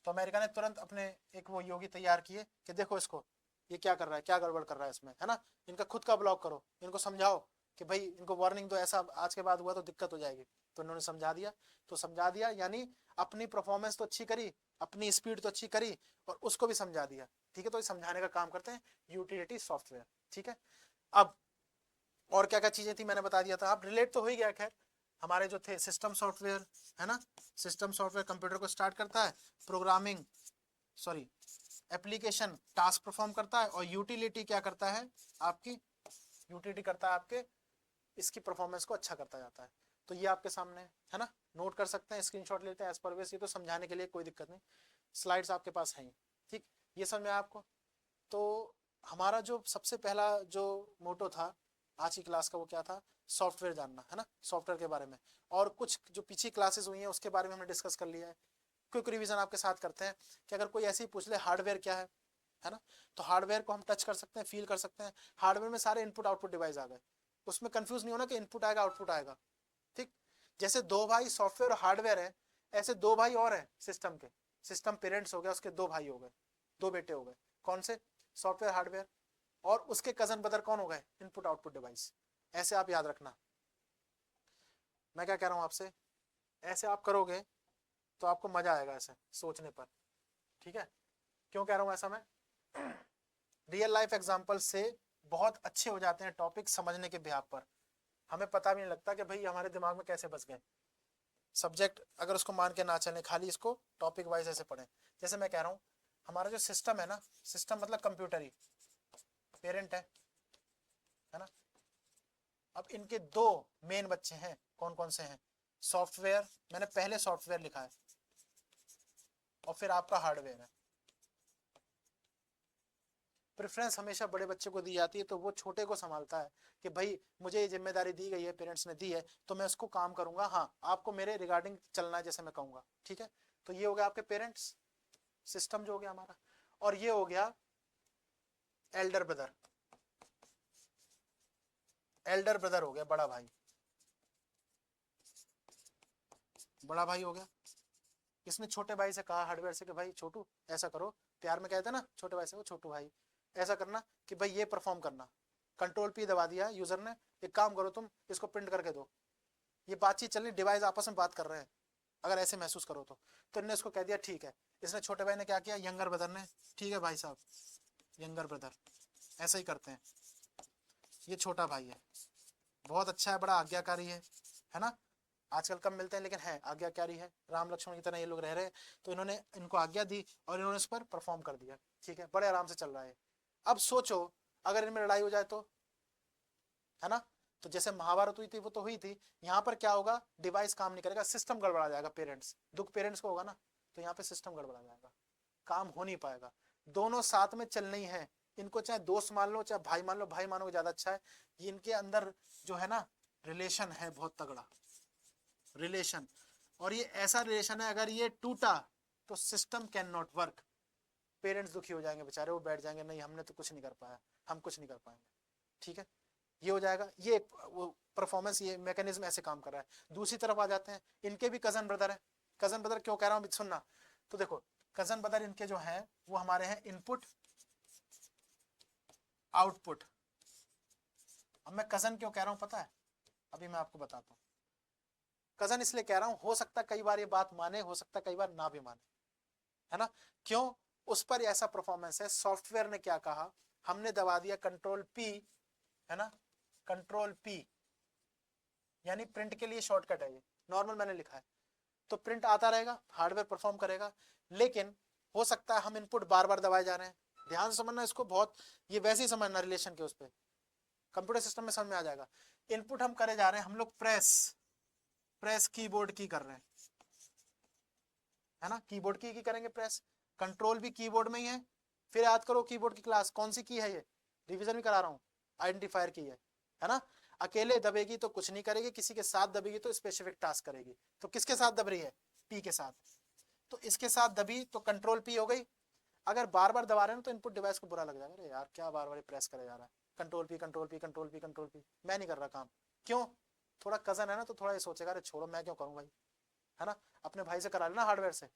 तो अमेरिका ने तुरंत अपने एक वो योगी तैयार किए कि देखो इसको, ये क्या कर रहा है, क्या गड़बड़ कर रहा है इसमें, है ना, इनका खुद का ब्लॉक करो, इनको समझाओ कि भाई इनको वार्निंग दो, ऐसा आज के बाद हुआ तो दिक्कत हो जाएगी। तो इन्होंने समझा दिया, तो समझा दिया यानी अपनी परफॉर्मेंस तो अच्छी करी, अपनी स्पीड तो अच्छी करी, और उसको भी समझा दिया, ठीक है। तो समझाने का काम करते हैं यूटिलिटी सॉफ्टवेयर, ठीक है। अब और क्या क्या चीजें थी मैंने बता दिया था, अब रिलेट तो हो ही गया। खैर, हमारे जो थे सिस्टम सॉफ्टवेयर, है ना, सिस्टम सॉफ्टवेयर कंप्यूटर को स्टार्ट करता है, programming, sorry, application task perform करता है, और यूटिलिटी क्या करता है, आपकी यूटिलिटी करता है आपके इसकी परफॉर्मेंस को अच्छा करता जाता है। तो ये आपके सामने है ना, नोट कर सकते हैं, स्क्रीनशॉट लेते हैं एज पर वेस, ये तो समझाने के लिए कोई दिक्कत नहीं, स्लाइड्स आपके पास हैं, ठीक। ये समझ में आया आपको, तो हमारा जो सबसे पहला जो मोटो था आज की क्लास का वो क्या था, सॉफ्टवेयर जानना है ना, सॉफ्टवेयर के बारे में। और कुछ जो पीछे क्लासेस हुई हैं उसके बारे में हमने डिस्कस कर लिया है। क्विक रिवीजन आपके साथ करते हैं कि अगर कोई ऐसे ही पूछ ले हार्डवेयर क्या है ना, तो हार्डवेयर को हम टच कर सकते हैं, फील कर सकते हैं। हार्डवेयर में सारे इनपुट आउटपुट डिवाइस आ गए, उसमें कंफ्यूज नहीं होना कि इनपुट आएगा आउटपुट आएगा। ठीक, जैसे दो भाई सॉफ्टवेयर और हार्डवेयर है, ऐसे दो भाई और हैं सिस्टम के। सिस्टम पेरेंट्स हो गया, उसके दो भाई हो गए, दो बेटे हो गए। कौन से? Software hardware. और उसके कजन ब्रदर कौन हो गए? Input output device. ऐसे आप याद रखना। मैं क्या कह रहा हूं आपसे, ऐसे आप करोगे तो आपको मजा आएगा ऐसे सोचने पर। ठीक है, क्यों कह रहा हूं ऐसा मैं? रियल लाइफ एग्जांपल से बहुत अच्छे हो जाते हैं टॉपिक समझने के बिहाफ पर। हमें पता भी नहीं लगता कि भाई हमारे दिमाग में कैसे बस गए सब्जेक्ट, अगर उसको मान के ना चलें, खाली इसको टॉपिक वाइज ऐसे पढ़ें। जैसे मैं कह रहा हूँ हमारा जो सिस्टम है ना, सिस्टम मतलब कंप्यूटर ही पेरेंट है ना। अब इनके दो मेन बच्चे हैं, कौन कौन से हैं? सॉफ्टवेयर, मैंने पहले सॉफ्टवेयर लिखा है, और फिर आपका हार्डवेयर है। प्रेफरेंस हमेशा बड़े बच्चे को दी जाती है, तो वो छोटे को संभालता है कि भाई मुझे ये जिम्मेदारी दी गई है, पेरेंट्स ने दी है, तो मैं उसको काम करूंगा। हाँ, आपको मेरे रिगार्डिंग चलना है जैसे मैं कहूंगा। ठीक है, तो ये हो गया आपके पेरेंट्स, सिस्टम जो हो गया हमारा। और ये हो गया एल्डर ब्रदर, एल्डर ब्रदर हो गया बड़ा भाई, बड़ा भाई हो गया। इसने छोटे भाई से कहा हार्डवेयर से कि भाई छोटू ऐसा करो, प्यार में कहते हैं ना छोटे भाई से, वो छोटू भाई ऐसा करना कि भाई ये परफॉर्म करना। कंट्रोल पी दबा दिया यूजर ने, एक काम करो तुम इसको प्रिंट करके दो। ये बातचीत चल रही, डिवाइस आपस में बात कर रहे हैं, अगर ऐसे महसूस करो तो इन्होंने इसको कह दिया ठीक है। इसने छोटे भाई ने क्या किया, यंगर ब्रदर ने, ठीक है भाई साहब, यंगर ब्रदर ऐसा ही करते हैं। ये छोटा भाई है, बहुत अच्छा है, बड़ा आज्ञाकारी है ना। आजकल कम मिलते हैं लेकिन है आज्ञाकारी है, राम लक्ष्मण की तरह ये लोग रह रहे हैं। तो इन्होंने इनको आज्ञा दी और इन्होंने इस पर परफॉर्म कर दिया। ठीक है, बड़े आराम से चल रहा है। अब सोचो अगर इनमें लड़ाई हो जाए तो, है ना। तो जैसे महाभारत हुई थी वो तो हुई थी, यहाँ पर क्या होगा, डिवाइस काम नहीं करेगा, सिस्टम गड़बड़ा जाएगा। पेरेंट्स, दुख पेरेंट्स को होगा ना, तो यहाँ पे सिस्टम गड़बड़ा जाएगा, काम हो नहीं पाएगा। दोनों साथ में चलना ही है, इनको चाहे दोस्त मान लो चाहे भाई मान लो, भाई मानो ज्यादा अच्छा है। इनके अंदर जो है ना रिलेशन है बहुत तगड़ा रिलेशन, और ये ऐसा रिलेशन है अगर ये टूटा तो system can not work. Parents दुखी हो जाएंगे बेचारे, वो बैठ जाएंगे, नहीं हमने तो कुछ नहीं कर पाया, हम कुछ नहीं कर पाएंगे। ठीक है, ये हो जाएगा, ये वो परफॉर्मेंस, ये मैकेनिज्म ऐसे काम कर रहा है। दूसरी तरफ आ जाते हैं, इनके भी कजन ब्रदर है। कजन ब्रदर क्यों कह रहा हूँ सुनना, तो देखो कजन ब्रदर इनके जो हैं वो हमारे हैं इनपुट आउटपुट। अब मैं कजन क्यों कह रहा हूँ पता है, अभी मैं आपको बताता हूँ। कजन इसलिए कह रहा हूँ, हो सकता कई बार ये बात माने, हो सकता कई बार ना भी माने, है ना। क्यों? उस पर ऐसा परफॉर्मेंस है। सॉफ्टवेयर ने क्या कहा, हमने दबा दिया कंट्रोल पी, है ना, कंट्रोल पी यानी प्रिंट के लिए शॉर्टकट है। ये नॉर्मल मैंने लिखा है, तो प्रिंट आता रहेगा, हार्डवेयर परफॉर्म करेगा। लेकिन हो सकता है हम इनपुट बार बार दबाए जा रहे हैं। ध्यान से समझना इसको, बहुत ये वैसे ही समझना रिलेशन के उस पर, कंप्यूटर सिस्टम में समझ में आ जाएगा। इनपुट हम करे जा रहे हैं, हम लोग प्रेस कीबोर्ड की कर रहे हैं, है ना, कीबोर्ड की करेंगे प्रेस। कंट्रोल भी कीबोर्ड में ही है। फिर याद करो कीबोर्ड की क्लास कौन सी की है, ये रिवीजन भी करा रहा हूँ, आइडेंटिफायर की है ना। अकेले दबेगी तो कुछ नहीं करेगी, किसी के साथ दबेगी तो स्पेसिफिक टास्क करेगी। तो किसके साथ दब रही है, पी के साथ, तो इसके साथ दबी तो कंट्रोल पी हो गई। अगर बार बार दबा रहे हैं तो इनपुट डिवाइस को बुरा लग जाएगा, अरे यार क्या बार बार प्रेस करे जा रहा है, control P control P control P control P, मैं नहीं कर रहा काम। क्यों? थोड़ा कजन है ना, तो थोड़ा ये सोचेगा अरे छोड़ो मैं क्यों करूँ भाई, है ना, अपने भाई से करा लेना हार्डवेयर से।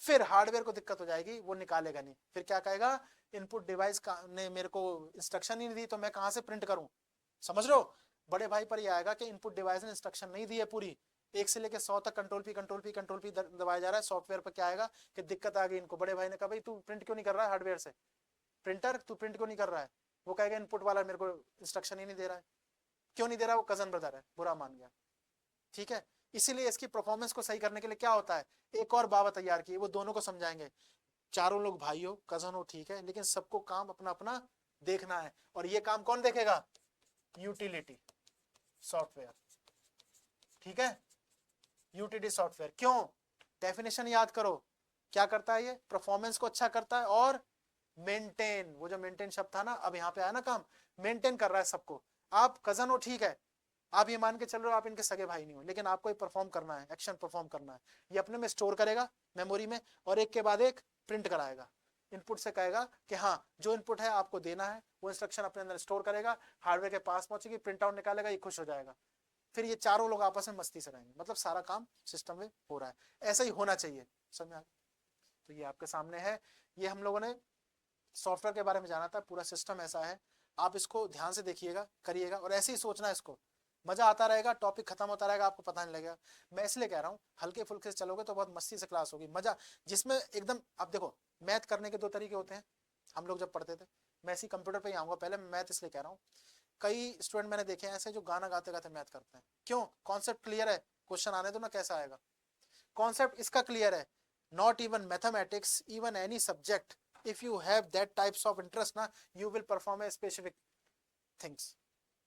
फिर हार्डवेयर को दिक्कत हो जाएगी, वो निकालेगा नहीं, फिर क्या कहेगा, इनपुट डिवाइस ने मेरे को इंस्ट्रक्शन ही नहीं दी तो मैं कहां से प्रिंट करूं। समझ रहे हो, बड़े भाई पर यह आएगा कि इनपुट डिवाइस ने इंस्ट्रक्शन नहीं दी है पूरी, 1 से लेकर 100 तक control P control P control P दबाया जा रहा है। सॉफ्टवेयर पर क्या आएगा कि दिक्कत आ गई इनको, बड़े भाई ने कहा भाई तू प्रिंट क्यों नहीं कर रहा है हार्डवेयर से, प्रिंटर तू प्रिंट क्यों नहीं कर रहा है। वो कहेगा इनपुट वाला मेरे को इंस्ट्रक्शन ही नहीं दे रहा है। क्यों नहीं दे रहा, वो कजन ब्रदर है, बुरा मान गया। ठीक है, इसीलिए इसकी परफॉर्मेंस को सही करने के लिए क्या होता है, एक और बाबा तैयार की, वो दोनों को समझाएंगे। चारों लोग भाई हो कजन हो ठीक है, लेकिन सबको काम अपना अपना देखना है। और ये काम कौन देखेगा, यूटिलिटी सॉफ्टवेयर। ठीक है, यूटिलिटी सॉफ्टवेयर क्यों, डेफिनेशन याद करो, क्या करता है ये, परफॉर्मेंस को अच्छा करता है और मेंटेन, वो जो मेंटेन शब्द था ना, अब यहाँ पे आया ना काम, मेंटेन कर रहा है सबको। आप कजन हो ठीक है, आप ये मान के चल रहे हो आप इनके सगे भाई नहीं हो, लेकिन आपको ये परफॉर्म करना है, एक्शन परफॉर्म करना है। ये अपने में स्टोर करेगा मेमोरी में, और एक के बाद एक प्रिंट कराएगा। इनपुट से कहेगा कि हाँ जो इनपुट है आपको देना है, वो इंस्ट्रक्शन अपने अंदर स्टोर करेगा, हार्डवेयर के पास पहुंचेगी, प्रिंट आउट निकालेगा, ये खुश हो जाएगा। फिर ये चारों लोग आपस में मस्ती से रहेंगे, मतलब सारा काम सिस्टम में हो रहा है। ऐसा ही होना चाहिए, समझ में आ गया? तो ये आपके सामने है, ये हम लोगों ने सॉफ्टवेयर के बारे में जाना था, पूरा सिस्टम ऐसा है। आप इसको ध्यान से देखिएगा, करिएगा, और ऐसे ही सोचना है इसको, मजा आता रहेगा, टॉपिक खत्म होता रहेगा, आपको पता नहीं लगेगा। मैं इसलिए कह रहा हूँ हल्के फुल्के से चलोगे तो बहुत मस्ती से क्लास होगी, मजा जिसमें एकदम। आप देखो मैथ करने के दो तरीके होते हैं, हम लोग जब पढ़ते थे, मैं इसी कंप्यूटर पे ही आऊंगा, पहले मैं मैथ इसलिए कह रहा हूँ। कई स्टूडेंट मैंने देखे हैं ऐसे जो गाना गाते गाते मैथ करते हैं, क्यों? कॉन्सेप्ट क्लियर है, क्वेश्चन आने दो ना कैसा आएगा। कॉन्सेप्ट इसका क्लियर है, not even mathematics, even any subject, if you have that types of interest ना, you will perform a specific things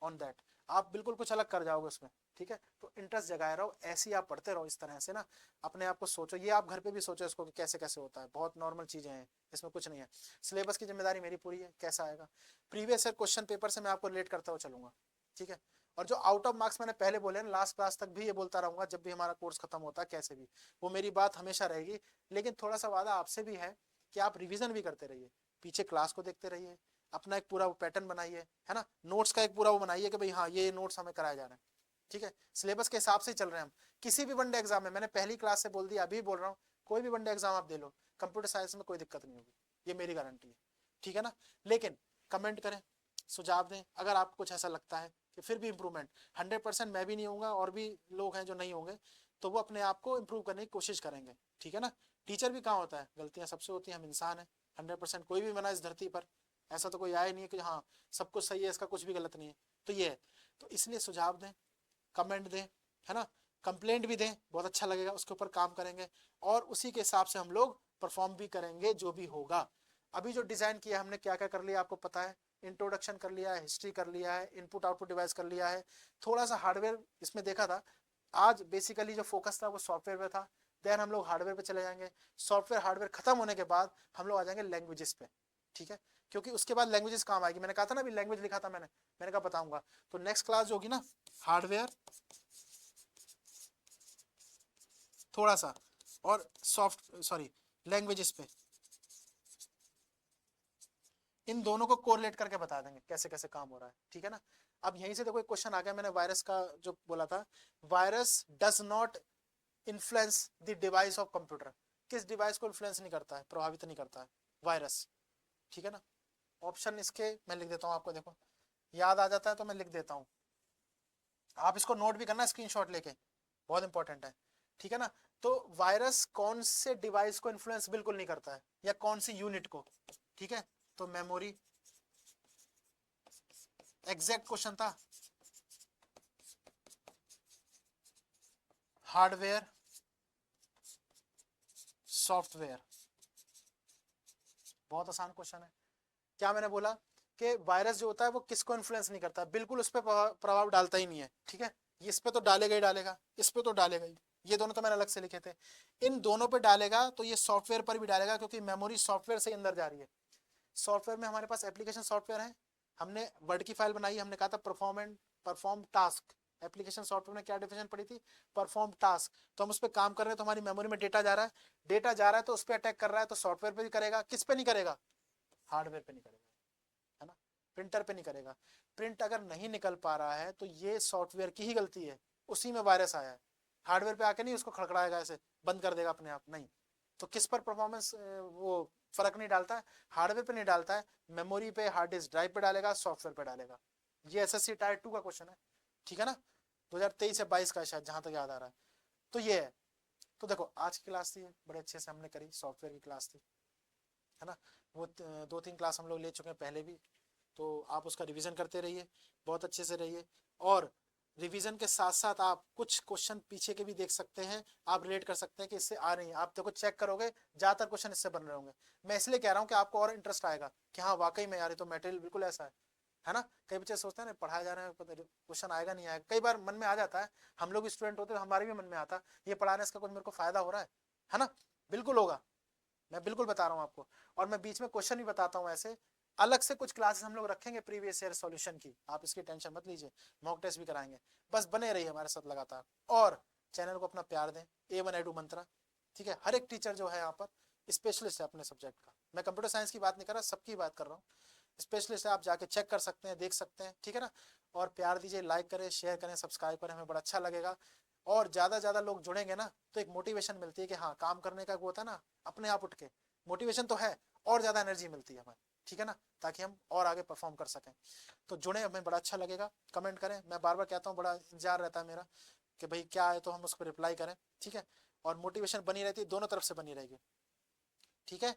on that, आप बिल्कुल कुछ अलग कर जाओगे उसमें, ठीक है? तो इंटरेस्ट जगाए रहो, ऐसे ही आप पढ़ते रहो इस तरह से ना, अपने आप को सोचो, ये आप घर पे भी सोचो इसको कि कैसे कैसे होता है, बहुत नॉर्मल चीजें हैं, इसमें कुछ नहीं है। सिलेबस की जिम्मेदारी मेरी पूरी है, कैसा आएगा प्रीवियस ईयर क्वेश्चन पेपर से मैं आपको रिलेट करता हुआ चलूंगा, ठीक है? और जो आउट ऑफ मार्क्स मैंने पहले बोले ना, लास्ट क्लास तक भी ये बोलता रहूंगा, जब भी हमारा कोर्स खत्म होता है कैसे भी, वो मेरी बात हमेशा रहेगी। लेकिन थोड़ा सा वादा आपसे भी है कि आप रिवीजन भी करते रहिए, पीछे क्लास को देखते रहिए, अपना एक पूरा वो पैटर्न बनाइए, है ना, नोट्स का एक पूरा वो बनाइए कि भाई हाँ ये नोट्स हमें कराया जा रहा है, ठीक है? सिलेबस के हिसाब से चल रहे हैं हम। किसी भी वनडे एग्जाम में, मैंने पहली क्लास से बोल दिया, अभी बोल रहा हूँ, कोई भी वनडे एग्जाम आप दे लो, कंप्यूटर साइंस में कोई दिक्कत नहीं होगी, ये मेरी गारंटी है, ठीक है ना? लेकिन कमेंट करें, सुझाव दें, अगर आपको कुछ ऐसा लगता है कि फिर भी इम्प्रूवमेंट, 100% मैं भी नहीं होऊंगा और भी लोग हैं जो नहीं होंगे, तो वो अपने आप को इम्प्रूव करने की कोशिश करेंगे, ठीक है ना? टीचर भी कहाँ होता है, गलतियां सबसे होती हैं, हम इंसान है, 100% कोई भी बना इस धरती पर, ऐसा तो कोई आया नहीं है कि हाँ सब कुछ सही है, इसका कुछ भी गलत नहीं है, तो ये है। तो इसलिए सुझाव दें, कमेंट दें, है ना, कंप्लेंट भी दें, बहुत अच्छा लगेगा, उसके ऊपर काम करेंगे, और उसी के हिसाब से हम लोग परफॉर्म भी करेंगे जो भी होगा। अभी जो डिजाइन किया हमने, क्या क्या कर लिया आपको पता है, इंट्रोडक्शन कर लिया है, हिस्ट्री कर लिया है, इनपुट आउटपुट डिवाइस कर लिया है, थोड़ा सा हार्डवेयर इसमें देखा था। आज बेसिकली जो फोकस था वो सॉफ्टवेयर पे था, देन हम लोग हार्डवेयर पे चले जाएंगे, सॉफ्टवेयर हार्डवेयर खत्म होने के बाद हम लोग आ जाएंगे लैंग्वेजेस पे, ठीक है? क्योंकि उसके बाद लैंग्वेजेस काम आएगी, मैंने कहा था ना, अभी लैंग्वेज लिखा था मैंने कहा बताऊंगा। तो नेक्स्ट क्लास जो होगी ना, हार्डवेयर थोड़ा सा, और लैंग्वेजेस पे, इन दोनों को कोरिलेट करके बता देंगे कैसे कैसे काम हो रहा है, ठीक है ना? अब यहीं से देखो एक क्वेश्चन आ गया, मैंने वायरस का जो बोला था, virus does not influence the device of computer, किस डिवाइस को इन्फ्लुएंस नहीं करता है, प्रभावित नहीं करता है वायरस, ठीक है ना? ऑप्शन इसके मैं लिख देता हूँ आपको, देखो याद आ जाता है तो मैं लिख देता हूँ, आप इसको नोट भी करना स्क्रीनशॉट लेके, बहुत इंपॉर्टेंट है, ठीक है ना? तो वायरस कौन से डिवाइस को इन्फ्लुएंस बिल्कुल नहीं करता है, या कौन सी यूनिट को, ठीक है? तो मेमोरी, एग्जैक्ट क्वेश्चन था, हार्डवेयर, सॉफ्टवेयर, बहुत आसान क्वेश्चन है। क्या मैंने बोला कि वायरस जो होता है वो किसको इन्फ्लुएंस नहीं करता, बिल्कुल उस पर प्रभाव डालता ही नहीं है, ठीक है? इस पे तो डालेगा ही डालेगा, इस पे तो डालेगा ही, ये दोनों तो मैंने अलग से लिखे थे, इन दोनों पे डालेगा, तो ये सॉफ्टवेयर पर भी डालेगा, क्योंकि मेमोरी सॉफ्टवेयर से अंदर जा रही है। सॉफ्टवेयर में हमारे पास एप्लीकेशन सॉफ्टवेयर है, हमने वर्ड की फाइल बनाई, हमने कहा था परफॉर्म टास्क, एप्लीकेशन सॉफ्टवेयर में क्या डेफिनेशन पड़ी थी, परफॉर्म टास्क, तो हम उस पर काम कर रहे हैं, तो हमारी मेमोरी में डेटा जा रहा है, तो उस पर अटैक कर रहा है, तो सॉफ्टवेयर पे भी करेगा, किस पे नहीं करेगा, हार्डवेयर पे नहीं करेगा, है ना, प्रिंटर पे नहीं करेगा। प्रिंट अगर नहीं निकल पा रहा है तो ये सॉफ्टवेयर की ही गलती है, उसी में वायरस आया है, हार्डवेयर पे आके नहीं उसको खड़खड़ाएगा, ऐसे बंद कर देगा अपने आप, नहीं। तो किस पर परफॉर्मेंस वो फर्क नहीं डालता है, हार्डवेयर पे नहीं डालता है, मेमोरी पे, हार्ड डिस्क ड्राइव पे डालेगा, सॉफ्टवेयर पे डालेगा। ये एसएससी टायर 2 का क्वेश्चन है, ठीक है ना, 2023 या 22 का शायद, जहां तक याद आ रहा है। तो ये है। तो देखो आज की क्लास थी, बड़े अच्छे से हमने करी, सॉफ्टवेयर की क्लास थी, है ना? वो 2-3 क्लास हम लोग ले चुके हैं पहले भी, तो आप उसका रिवीजन करते रहिए, बहुत अच्छे से रहिए, और रिवीजन के साथ साथ आप कुछ क्वेश्चन पीछे के भी देख सकते हैं, आप रिलेट कर सकते हैं कि इससे आ रही है, आप देखो चेक करोगे ज्यादातर क्वेश्चन इससे बन रहे होंगे। मैं इसलिए कह रहा हूँ कि आपको और इंटरेस्ट आएगा कि हाँ वाकई में यार ये तो मटेरियल बिल्कुल ऐसा है ना? कई बच्चे सोचते हैं ना पढ़ाया जा रहा है, क्वेश्चन आएगा नहीं आएगा, कई बार मन में आ जाता है, हम लोग स्टूडेंट होते हैं, हमारे भी मन में आता है ये पढ़ाने से कुछ मेरे को फायदा हो रहा है ना? बिल्कुल होगा, मैं बिल्कुल बता रहा हूँ आपको। और मैं बीच में क्वेश्चन भी बताता हूँ ऐसे, अलग से कुछ क्लासेस हम लोग रखेंगे प्रीवियस ईयर सॉल्यूशन की, आप इसकी टेंशन मत लीजिए, मॉक टेस्ट भी कराएंगे। बस बने रहिए हमारे साथ लगातार, और चैनल को अपना प्यार दें। A1 एडू मंत्रा, ठीक है। हर एक टीचर जो है यहाँ पर स्पेशलिस्ट है अपने सब्जेक्ट का। मैं कंप्यूटर साइंस की बात नहीं कर रहा, सबकी बात कर रहा हूँ। स्पेशलिस्ट है, आप जाके चेक कर सकते हैं, देख सकते हैं, ठीक है ना। और प्यार दीजिए, लाइक करें, शेयर करें, सब्सक्राइब करें, हमें बड़ा अच्छा लगेगा। और ज़्यादा ज़्यादा लोग जुड़ेंगे ना तो एक मोटिवेशन मिलती है कि हाँ काम करने का वो होता है ना, अपने आप उठ के मोटिवेशन तो है, और ज़्यादा एनर्जी मिलती है हमें, ठीक है ना, ताकि हम और आगे परफॉर्म कर सकें। तो जुड़े, हमें बड़ा अच्छा लगेगा। कमेंट करें, मैं बार बार कहता हूँ, बड़ा इंतजार रहता है मेरा कि भाई क्या आए तो हम उस पर रिप्लाई करें, ठीक है। और मोटिवेशन बनी रहती है, दोनों तरफ से बनी रहेगी, ठीक है।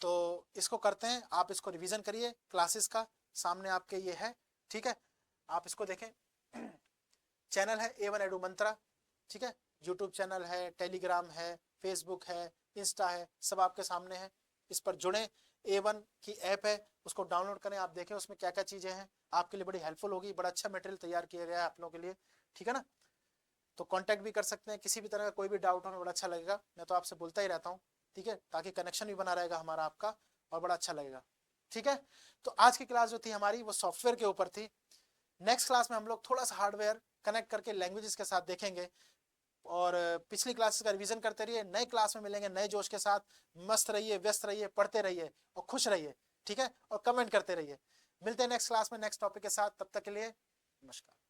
तो इसको करते हैं, आप इसको रिवीजन करिए क्लासेस का, सामने आपके ये है, ठीक है। आप इसको देखें। चैनल है A1 एडू मंत्रा, ठीक है। यूट्यूब चैनल है, टेलीग्राम है, फेसबुक है, इंस्टा है, सब आपके सामने है। इस पर जुड़े। A1 की ऐप है, उसको डाउनलोड करें, आप देखें उसमें क्या क्या चीजें हैं, आपके लिए बड़ी हेल्पफुल होगी। बड़ा अच्छा मटेरियल तैयार किया गया है आप लोगों के लिए, ठीक है ना। तो कांटेक्ट भी कर सकते हैं, किसी भी तरह का कोई भी डाउट हो, बड़ा अच्छा लगेगा। मैं तो आपसे बोलता ही रहता हूँ, ठीक है, ताकि कनेक्शन भी बना रहेगा हमारा आपका, और बड़ा अच्छा लगेगा, ठीक है। तो आज की क्लास जो थी हमारी वो सॉफ्टवेयर के ऊपर थी। नेक्स्ट क्लास में हम लोग थोड़ा सा हार्डवेयर कनेक्ट करके लैंग्वेजेस के साथ देखेंगे। और पिछली क्लासेस का रिवीजन करते रहिए, नए क्लास में मिलेंगे नए जोश के साथ। मस्त रहिए, व्यस्त रहिए, पढ़ते रहिए और खुश रहिए, ठीक है। और कमेंट करते रहिए। मिलते हैं नेक्स्ट क्लास में नेक्स्ट टॉपिक के साथ, तब तक के लिए नमस्कार।